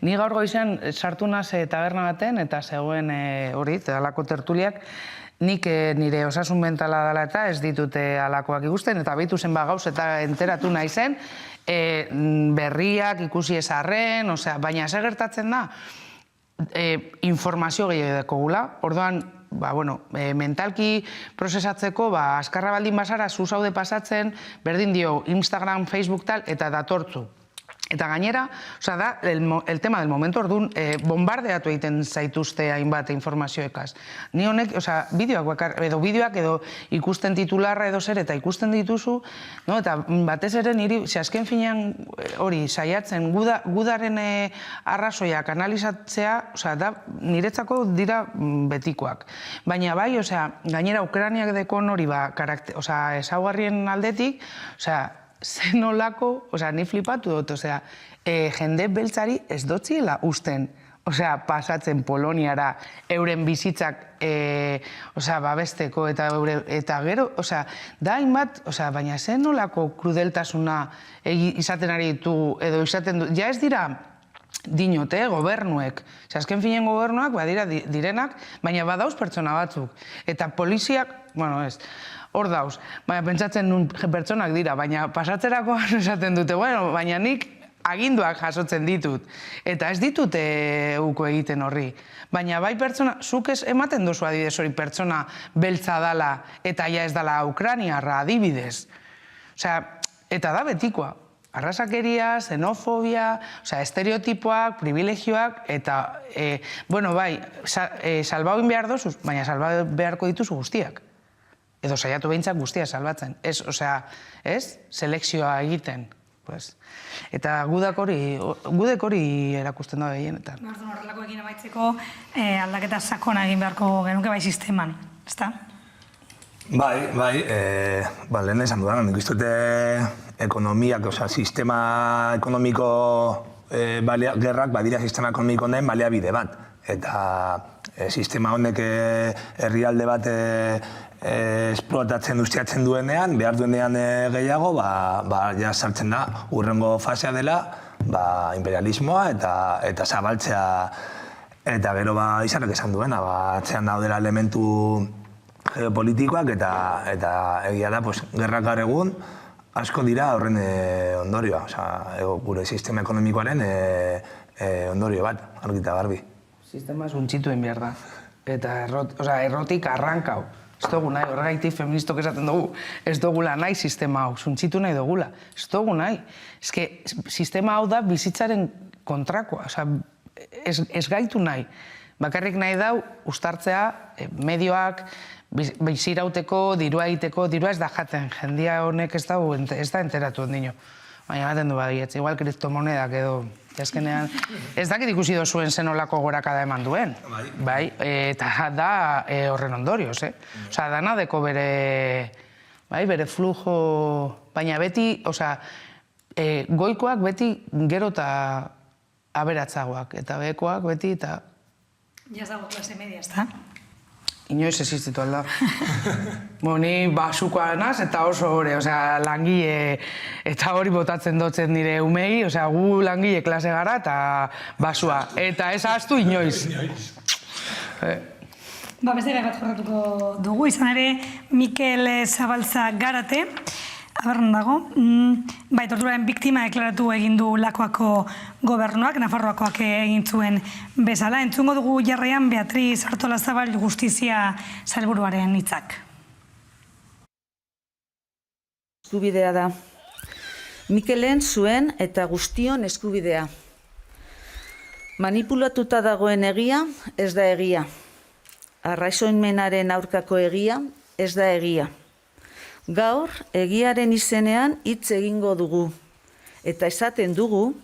ni gaur goizean sartu naz taberna baten, eta zegoen hori, alako tertuliak, nik nire osasun mentala dela eta ez ditute alakoak ikusten, eta behitu zen gauz eta enteratu nahi zen, berriak ikusi ezarren, baina ze gertatzen da, informazio gehiago dekogula, orduan, mentalki prozesatzeko, askarra baldin bazara, zu zaude pasatzen, berdin dio Instagram, Facebook tal, eta datortzu. Eta gainera, da, el tema del momento, orduan, bombardeatu egiten zaituzte hainbat informazioekaz. Ni honek, bideoak edo ikusten titularra edo zer, eta ikusten dituzu, eta batez ere niri, azken finean hori, saiatzen, gudaren arrazoiak analizatzea, da, niretzako dira betikoak. Baina bai, gainera, Ukraniak dekon hori, ezaugarrien aldetik, zen olako, ni flipatu dut, jende beltzari ez dotziela usten, pasatzen Poloniara euren bizitzak babesteko eta gero, da hainbat, baina zen olako krudeltasuna izaten ari ditugu, edo izaten du, ja ez dira dinote, gobernuek. Azken finen gobernuak, badira direnak, baina badauz pertsona batzuk. Eta poliziak, ez, hor dauz, baina pentsatzen nun pertsonak dira, baina pasatzerakoan esaten dute, baina nik aginduak jasotzen ditut, eta ez ditut uko egiten horri. Baina bai pertsona, zuk ez ematen dozu adibidez hori pertsona beltza dala, eta ja ez dala Ukraniarra adibidez. Eta da betikoa. Arrasakeria, xenofobia, estereotipoak, privilegioak, eta, bai, salbau behar dozuz, baina salbau beharko dituzu guztiak. Edo saiatu behintzak guztia salbatzen. Ez, selekzioa egiten. Eta gudek hori erakusten da behienetan. Horrelako egin amaitzeko aldaketa sakona egin beharko genuke bai sisteman, ezta? Bai, lehen esan dudan, nik uste ekonomiak, sistema ekonomiko gerrak, badira sistema ekonomiko honen baliabide bat. Eta sistema honek herrialde bat esplotatzen ustiatzen duenean, behar duenean gehiago, ja sartzen da, hurrengo fasea dela, imperialismoa eta zabaltzea, eta gero izanak esan duena, atzean daudela elementu geopolitikoak, eta egia da, gerrak gaur egun, asko dira horren ondorioa, gure sistema ekonomikoaren ondorio bat, argita garbi. Sistema zuntxituen behar da, eta errotik arrankau. Ez dugu nahi, horregaitik feministok esaten dugu, ez dugula nahi sistema hau, zuntxitu nahi dugula, ez dugu nahi. Ez que sistema hau da bizitzaren kontrakoa, ez gaitu nahi. Bakarrik nahi dau, ustartzea, medioak, bizirauteko, dirua egiteko, dirua ez da jaten, jendia honek ez da enteratu ondino. Baina baten du badietz, igual kriptomonedak edo, ezkenean, ez dakit ikusi dozuen zenolako gorakada eman duen. Bai, eta da horren ondorioz, dana deko bere flujo, baina beti, goikoak beti gero eta aberatzagoak, eta bekoak beti eta... Ja ez dago klase media, ez da? Inoiz existitu alda. Ni basukoa naz eta oso hori, langile eta hori botatzen dotzen nire umei, gu langile klase gara eta basua. Eta ez ahaztu inoiz. Beste gai bat jorratuko dugu, izan ere Mikel Zabalza Garate, aberran dago, torturaren biktima deklaratu egin du Lakuako gobernuak, Nafarroakoak egin zuen bezala. Entzungo dugu jarraian Beatriz Artolazabal Justizia Sailburuaren hitzak. Eskubidea da. Mikelen zuen eta guztion eskubidea. Manipulatuta dagoen egia ez da egia. Arrazoinmenaren aurkako egia ez da egia. Gaur, egiaren izenean hitz egingo dugu. Eta esaten dugu,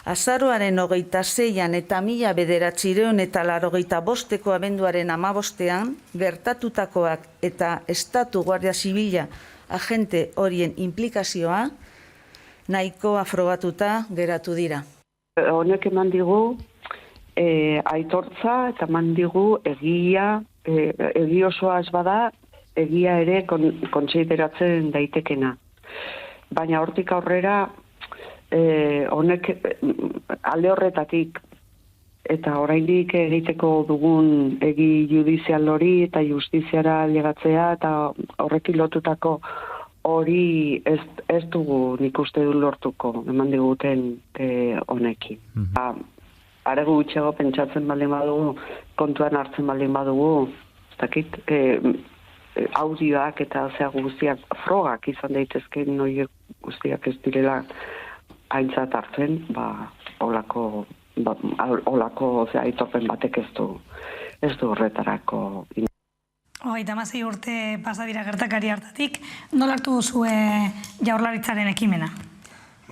Azaroaren 26an eta 1985ko abenduaren 15ean gertatutakoak eta Estatu Guardia Zibila agente horien implikazioa nahikoa frogatuta geratu dira. Honek eman digu aitortza eta eman digu egia, egi osoa ez bada, egia ere kontsideratzen daitekena. Baina hortik aurrera, honek alde horretatik eta oraindik egiteko dugun egi judizial hori eta justiziara llegatzea eta horrekin lotutako hori ez dugu nik uste du lortuko eman diguten honekin. Are gutxiago pentsatzen baldin badugu, kontuan hartzen baldin badugu, ez dakit, audioak eta guztiak frogak izan daitezke noiek guztiak ez direla aintzat hartzen, olako aitorpen batek ez du horretarako. 36 urte pasa dira gertakari hartatik, nola hartu duzue Jaurlaritzaren ekimena?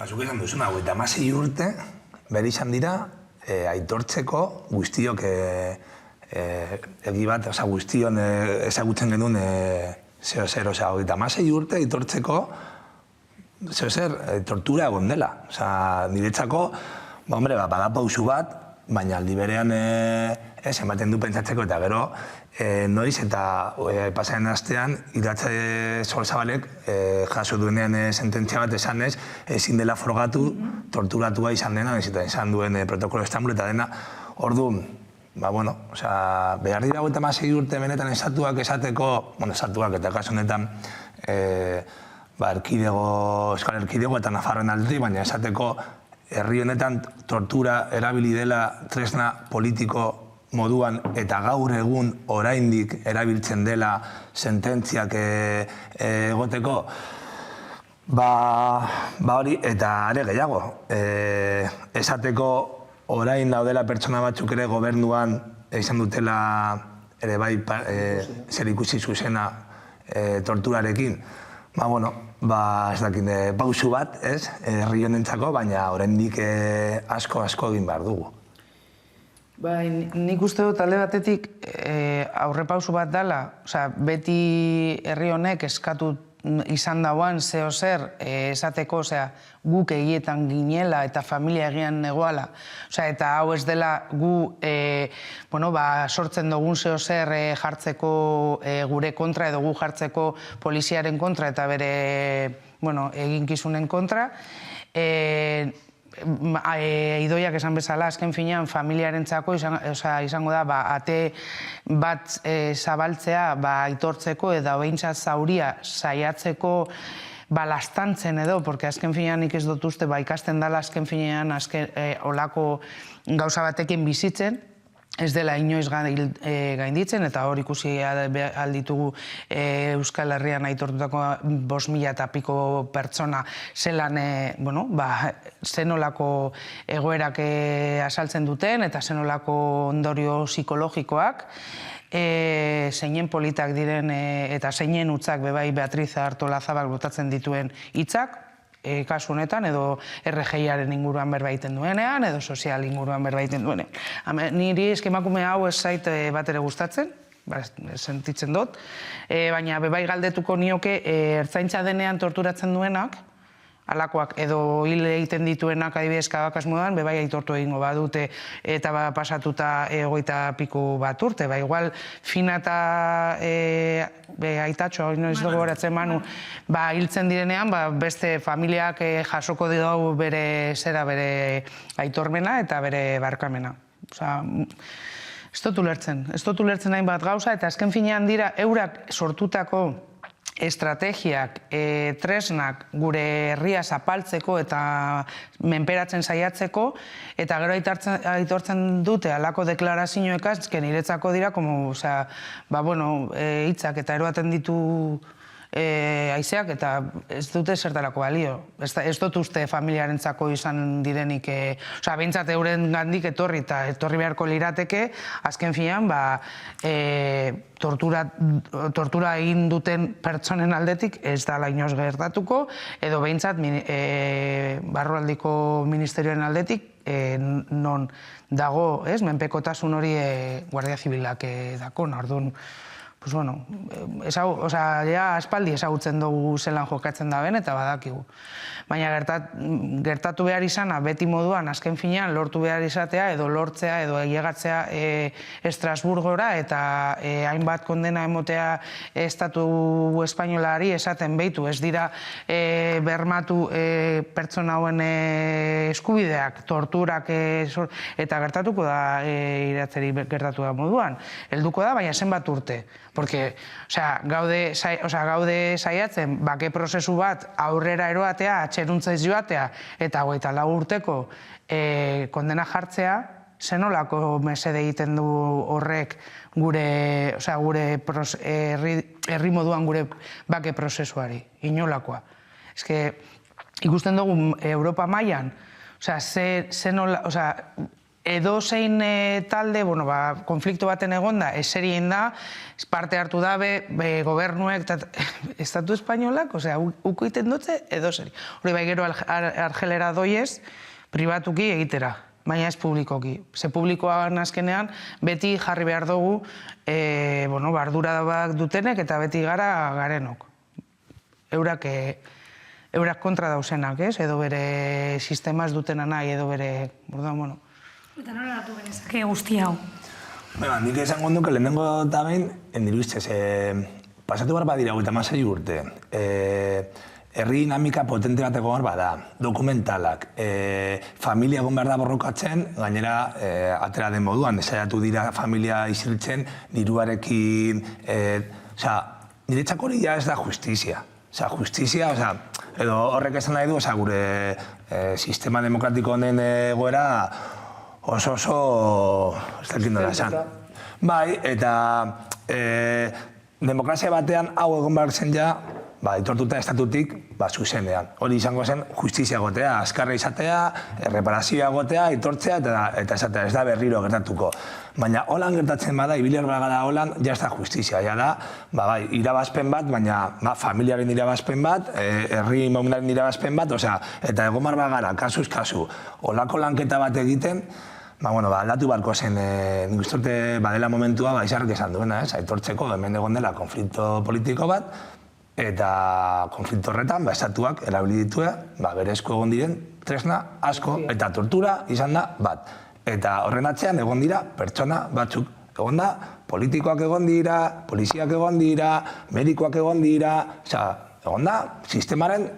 Zuk esan duzuna, 36 urte bere izan dira aitortzeko guztiok egi bat, guztion ezagutzen genuen zer, 36 urte aitortzeko zer, tortura egon dela. Niretzako, bada pausu bat, baina aldi berean ematen du pentsatzeko eta gero noiz eta pasaren astean Iratxe Solzabalek jaso duenean sententzia bat esanez ezin dela frogatu torturatua izan dena, eta izan duen protokolo Estambul eta dena. Orduan, behar dira 36 urte benetan estatuak esateko, estatuak eta kasu honetan Euskal Erkidego eta Nafarroen aldetik, baina esateko herri honetan tortura erabili dela tresna politiko moduan eta gaur egun oraindik erabiltzen dela sententziak egoteko, hori eta are gehiago. Esateko orain daudela pertsona batzuk ere gobernuan izan dutela ere bai zer ikusi zuzena torturarekin. Ez dakit, pausu bat, herri honentzako, baina oraindik asko egin behar dugu. Nik uste dut alde batetik aurrepausu bat dela, beti herri honek eskatu izan dauan zeo zer esateko, guk egietan ginela eta familia egian negoala, eta hau ez dela gu sortzen dugun zeo zer jartzeko gure kontra edo gu jartzeko poliziaren kontra eta bere eginkizunen kontra. Idoiak esan bezala, azken finean familiarentzako izango da ate bat zabaltzea aitortzeko eta behintzat zauria saiatzeko lastantzen edo, porque azken finean nik ez dut uste ikasten dela azken finean olako gauza batekin bizitzen, ez dela inoiz gainditzen, eta hor ikusi alditugu Euskal Herrian aitortutako 5.000 eta piko pertsona zelan zenolako egoerak asaltzen duten eta zenolako ondorio psikologikoak, zeinen politak diren eta zeinen utzak bebai Beatriz Artolazabal botatzen dituen hitzak, kasu honetan, edo RGIaren inguruan berbaiten duenean, edo sozial inguruan berbaiten duenean. Niri eskemakume hau ez zait bat ere gustatzen, sentitzen dut, baina bebai galdetuko nioke ertzaintza denean torturatzen duenak, alakoak edo hil egiten dituenak adibidez Kabakas modan, bebai aitortu egingo badute eta pasatuta 20 piko bat urte. Igual Fina eta Aitatxo, ez dugu horatzen Manu, hiltzen direnean beste familiak jasoko dugu bere aitormena eta bere barkamena. Ez dut ulertzen hainbat gauza, eta azken finean dira eurak sortutako estrategiak, tresnak gure herria zapaltzeko eta menperatzen saiatzeko, eta gero aitortzen dute alako deklarazioekaz, niretzako dira, hitzak eta eroaten ditu haizeak eta ez dute zertarako balio. Ez dut uste familiarentzako izan direnik, osea, behintzat euren gandik etorri eta etorri beharko lirateke, azken finean, tortura egin duten pertsonen aldetik ez da inoiz gertatuko, edo behintzat barrualdiko ministerioen aldetik non dago, menpekotasun hori Guardia Zibilak dakon, orduan, pues bueno, aspaldi ezagutzen dugu zelan jokatzen da ben eta badakigu. Baina gertatu behar izana beti moduan azken finean lortu behar izatea edo lortzea edo egiagatzea Estrasburgora eta hainbat kondena emotea Estatu Espainolari esaten behitu. Ez dira bermatu pertsona hauen eskubideak, torturak eta gertatuko da iratzeri gertatu da moduan. Helduko da, baina zenbat urte. Porque, gaude saiatzen, bake prozesu bat aurrera eroatea, atxeruntzaiz joatea, eta 24 urteko kondena jartzea, zenolako mesede egiten du horrek gure herri moduan gure bake prozesuari, inolakoa. Ez que, ikusten dugu Europa mailan, edo zein talde, konflikto baten egonda, eserien da, parte hartu dabe, gobernuek, Estatu Espainolak, uko iten dutze, edo zeri. Hori bai gero argelera doiez, pribatuki egitera, baina ez publikoki. Ze publikoan azkenean, beti jarri behar dugu, ardura dutenek eta beti gara garenok. Eurak kontra dauzenak, edo bere sistema ez dutena nahi, edo bere, Eta nola datu genezake guzti hau? Nik esan gonduk, lehenengo eta behin, endiruiztez, pasatu behar badira 26 urte, herri dinamika potente bat egon behar bada, dokumentalak, familia egon behar da borrokatzen, gainera atera den moduan, desaiatu dira familia iziltzen, diruarekin, niretzako hori ja ez da justizia. Justizia, edo horrek esan nahi du, gure sistema demokratiko honen egoera oso, ez dakit nola esan. Bai, eta demokrazia batean hau egon behar zen ja, aitortuta estatutik, zuzenean. Hori izango zen justizia gotea, azkarra izatea, reparazioa gotea, aitortzea eta esatea, ez da berriro gertatuko. Baina holan gertatzen bada, ibiler bagara holan, ja ez da justizia, ja da, irabazpen bat, baina familiaren irabazpen bat, herri momenaren irabazpen bat, eta egon behar bagara, kasuz kasu, holako lanketa bat egiten, aldatu barko zen, nik uste dute badela momentua izarrek esan duena, aitortzeko hemen egon dela konflikto politiko bat, eta konflikto horretan, estatuak erabili ditue, berezko egon diren tresna asko, eta tortura izan da bat. Eta horren atzean egon dira pertsona batzuk. Egon da, politikoak egon dira, poliziak egon dira, medikoak egon dira, egon da, sistemaren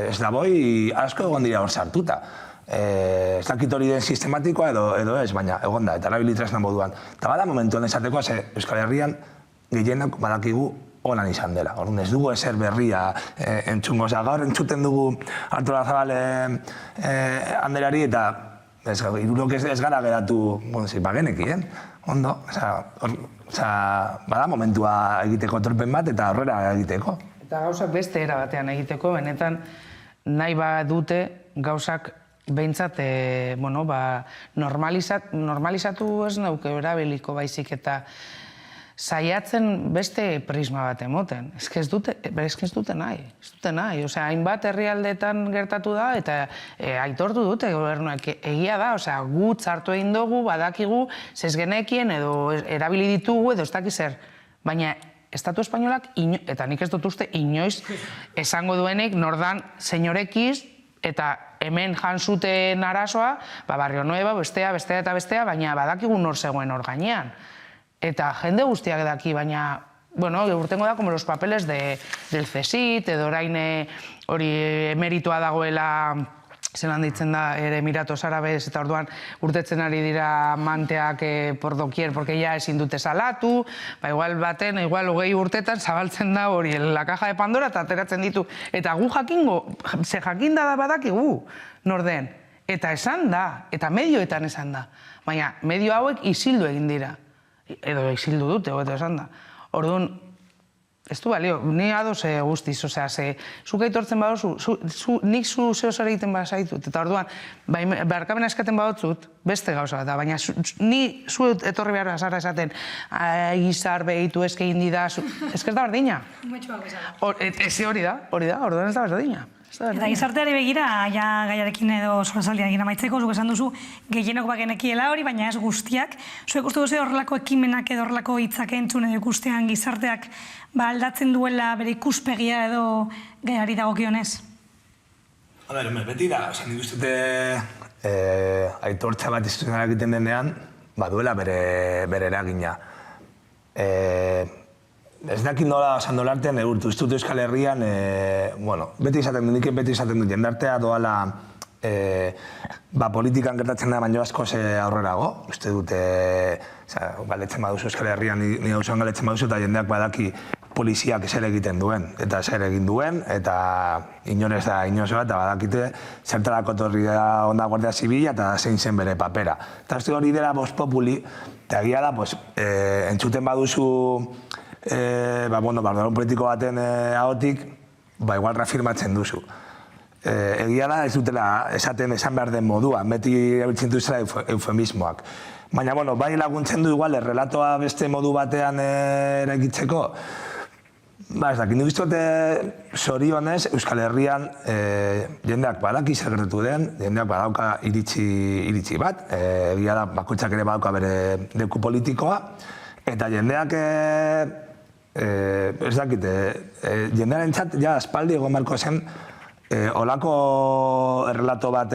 eslaboi asko egon dira hor sartuta. Ez dakit hori den sistematikoa edo ez, baina egon da, eta erabili tresna moduan. Eta bada momentuan esateko, Euskal Herrian gehienak badakigu holan izan dela. Orduan ez dugu ezer berria entzungo. Gaur entzuten dugu Arturo Zabal anderari eta irurok ez gara geratu bagenekien. Ondo, bada momentua egiteko torpen bat eta aurrera egiteko. Eta gauzak beste era batean egiteko, benetan nahi badute gauzak behintzat normalizatu ez nauke erabiliko baizik eta saiatzen beste prisma bat emoten. Ez dute nahi. Hainbat herrialdeetan gertatu da eta aitortu dute gobernuak egia da. Gu txartu egin dugu, badakigu, zezgenekien edo erabili ditugu edo ez dakiz zer. Baina Estatu Espainolak, eta nik ez dut uste, inoiz esango duenik nordan senyorekiz eta hemen jantzuten arazoa, Barrio Nueva, bestea eta bestea, baina badakigu nor zegoen hor gainean. Eta jende guztiak daki, baina, urtengo da como los papeles del CSIC, edo orain hori emeritua dagoela, zelan ditzen da, Emiratos Árabes, eta orduan urtetzen ari dira manteak por doquier, porque ya ezin dute salatu, igual baten, igual 20 urtetan zabaltzen da hori, la caja de Pandora, eta ateratzen ditu. Eta gu jakingo, ze jakinda da badaki norden. Eta esan da, eta medioetan esan da. Baina medio hauek isildu egin dira. Edo isildu dute, hobeto esan da. Orduan, Ez du balio, ni ados guztiz, osea, zuk aitortzen badozu, nik zu zehosara egiten bazaitut, eta orduan, barkamena eskaten badotzut, beste gauza bat da, baina ni zu etorri behar zara esaten, gizar behitu eskein dida, ez da berdina. Ez hori da, orduan ez da berdina. Eta gizarteari begira, ja gaiarekin edo solasaldiarekin amaitzeko, zuk esan duzu, gehienok bagenekiela hori, baina ez guztiak. Zuek uste duzu horrelako ekimenak edo horrelako hitzak entzun edo ikustean gizarteak aldatzen duela bere ikuspegia edo gaiari dagokionez? Beti da, nik uste aitortza bat instituzionala egiten denean, baduela bere eragina. Ez dakit nola sandolartean eurtu, Instituto Euskal Herrian, beti izaten dut, jendartea doala politikan gertatzen da baino askoz aurrerago. Uste dute, galdetzen baduzu Euskal Herrian, ni gauzoan galdetzen baduzu, eta jendeak badaki poliziak zer egiten duen, eta zer egin duen, eta inorez da inozoa, eta badakite zertarako torri da Onda Guardia Zibila, eta zein zen bere papera. Eta uste hori dela Vox Populi, eta egia da, entzuten baduzu bardun politiko baten ahotik, igual reafirmatzen duzu. Egia da, ez dutela esan behar den moduan, beti erabiltzen duzela eufemismoak. Baina, bai laguntzen du igual, errelatoa beste modu batean eraikitzeko. Ez dakit, nik uste zorionez, Euskal Herrian jendeak badaki zer gertatu den, jendeak badauka iritzi bat, egia da, bakoitzak ere badauka bere leku politikoa, eta jendeak ez dakit, jendearen txat, ja, aspaldi egon beharko zen, olako errelato bat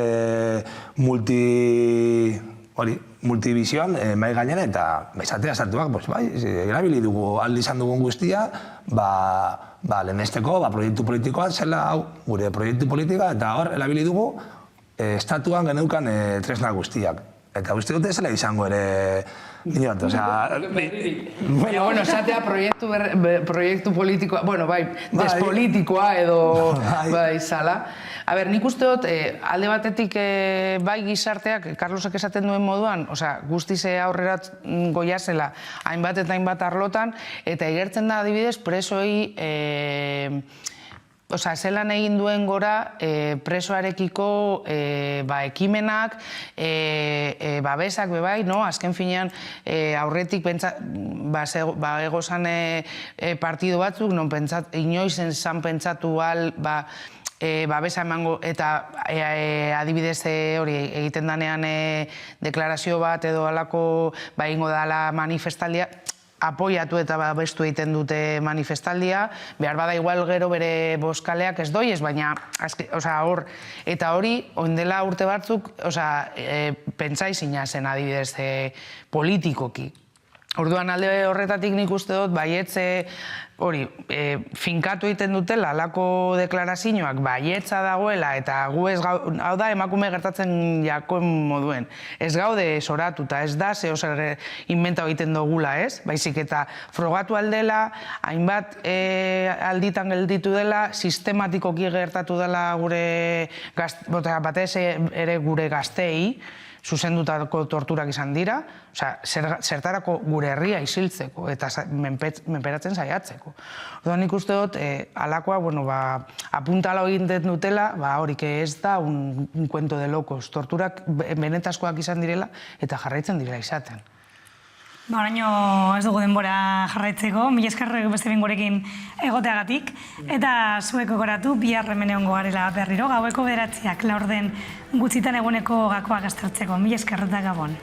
multivision mai gainean, eta esatea sartuak, erabili dugu, aldi izan dugun guztia, lehenesteko proiektu politikoa zela, gure proiektu politika, eta hor, erabili dugu, estatuan geneukan tresna guztiak. Eta uste dute zela izango ere dinot, osea... Baina, esatea proiektu politikoa, despolitikoa edo zala. A ber, nik uste dut, alde batetik bai gizarteak, Carlosak esaten duen moduan, guztize aurrera goiazela hainbat eta hainbat arlotan, eta igertzen da adibidez presoei zelan egin duen gora presoarekiko ekimenak, babesak bebai, azken finean aurretik egozan partido batzuk, non inoizen zan pentsatu al babesa emango, eta adibidez hori egiten danean deklarazio bat edo alako ingo dala manifestaldia, apoiatu eta babestu egiten dute manifestaldia, behar bada igual gero bere boskaleak ez doiez, baina hor, eta hori, oindela urte batzuk, pentsaizina zen adibidez politikoki. Orduan alde horretatik nik uste dut, baietze hori, finkatu egiten dutela, alako deklarazioak baietza dagoela, eta gu ez hau da emakume gertatzen jakoen moduen. Ez gaude soratuta, ez da zeo zer inventa egiten dugula, ez? Baizik eta frogatu aldela, hainbat alditan gelditu dela, sistematikoki gertatu dela gure, batez ere gure gazteei, zuzendutako torturak izan dira, zertarako gure herria isiltzeko eta menperatzen saiatzeko. Orduan nik uste dut, alakoa, apuntala egiten dutela, hori ez da un cuento de locos. Torturak benetazkoak izan direla eta jarraitzen direla izaten. Oraino ez dugu denbora jarraitzeko, mila esker beste bengorekin egoteagatik, eta zuek gogoratu bihar hemen egongo garela berriro, gaueko 9:00 laurden gutxitan eguneko gakoak aztertzeko. Mila esker eta gabon.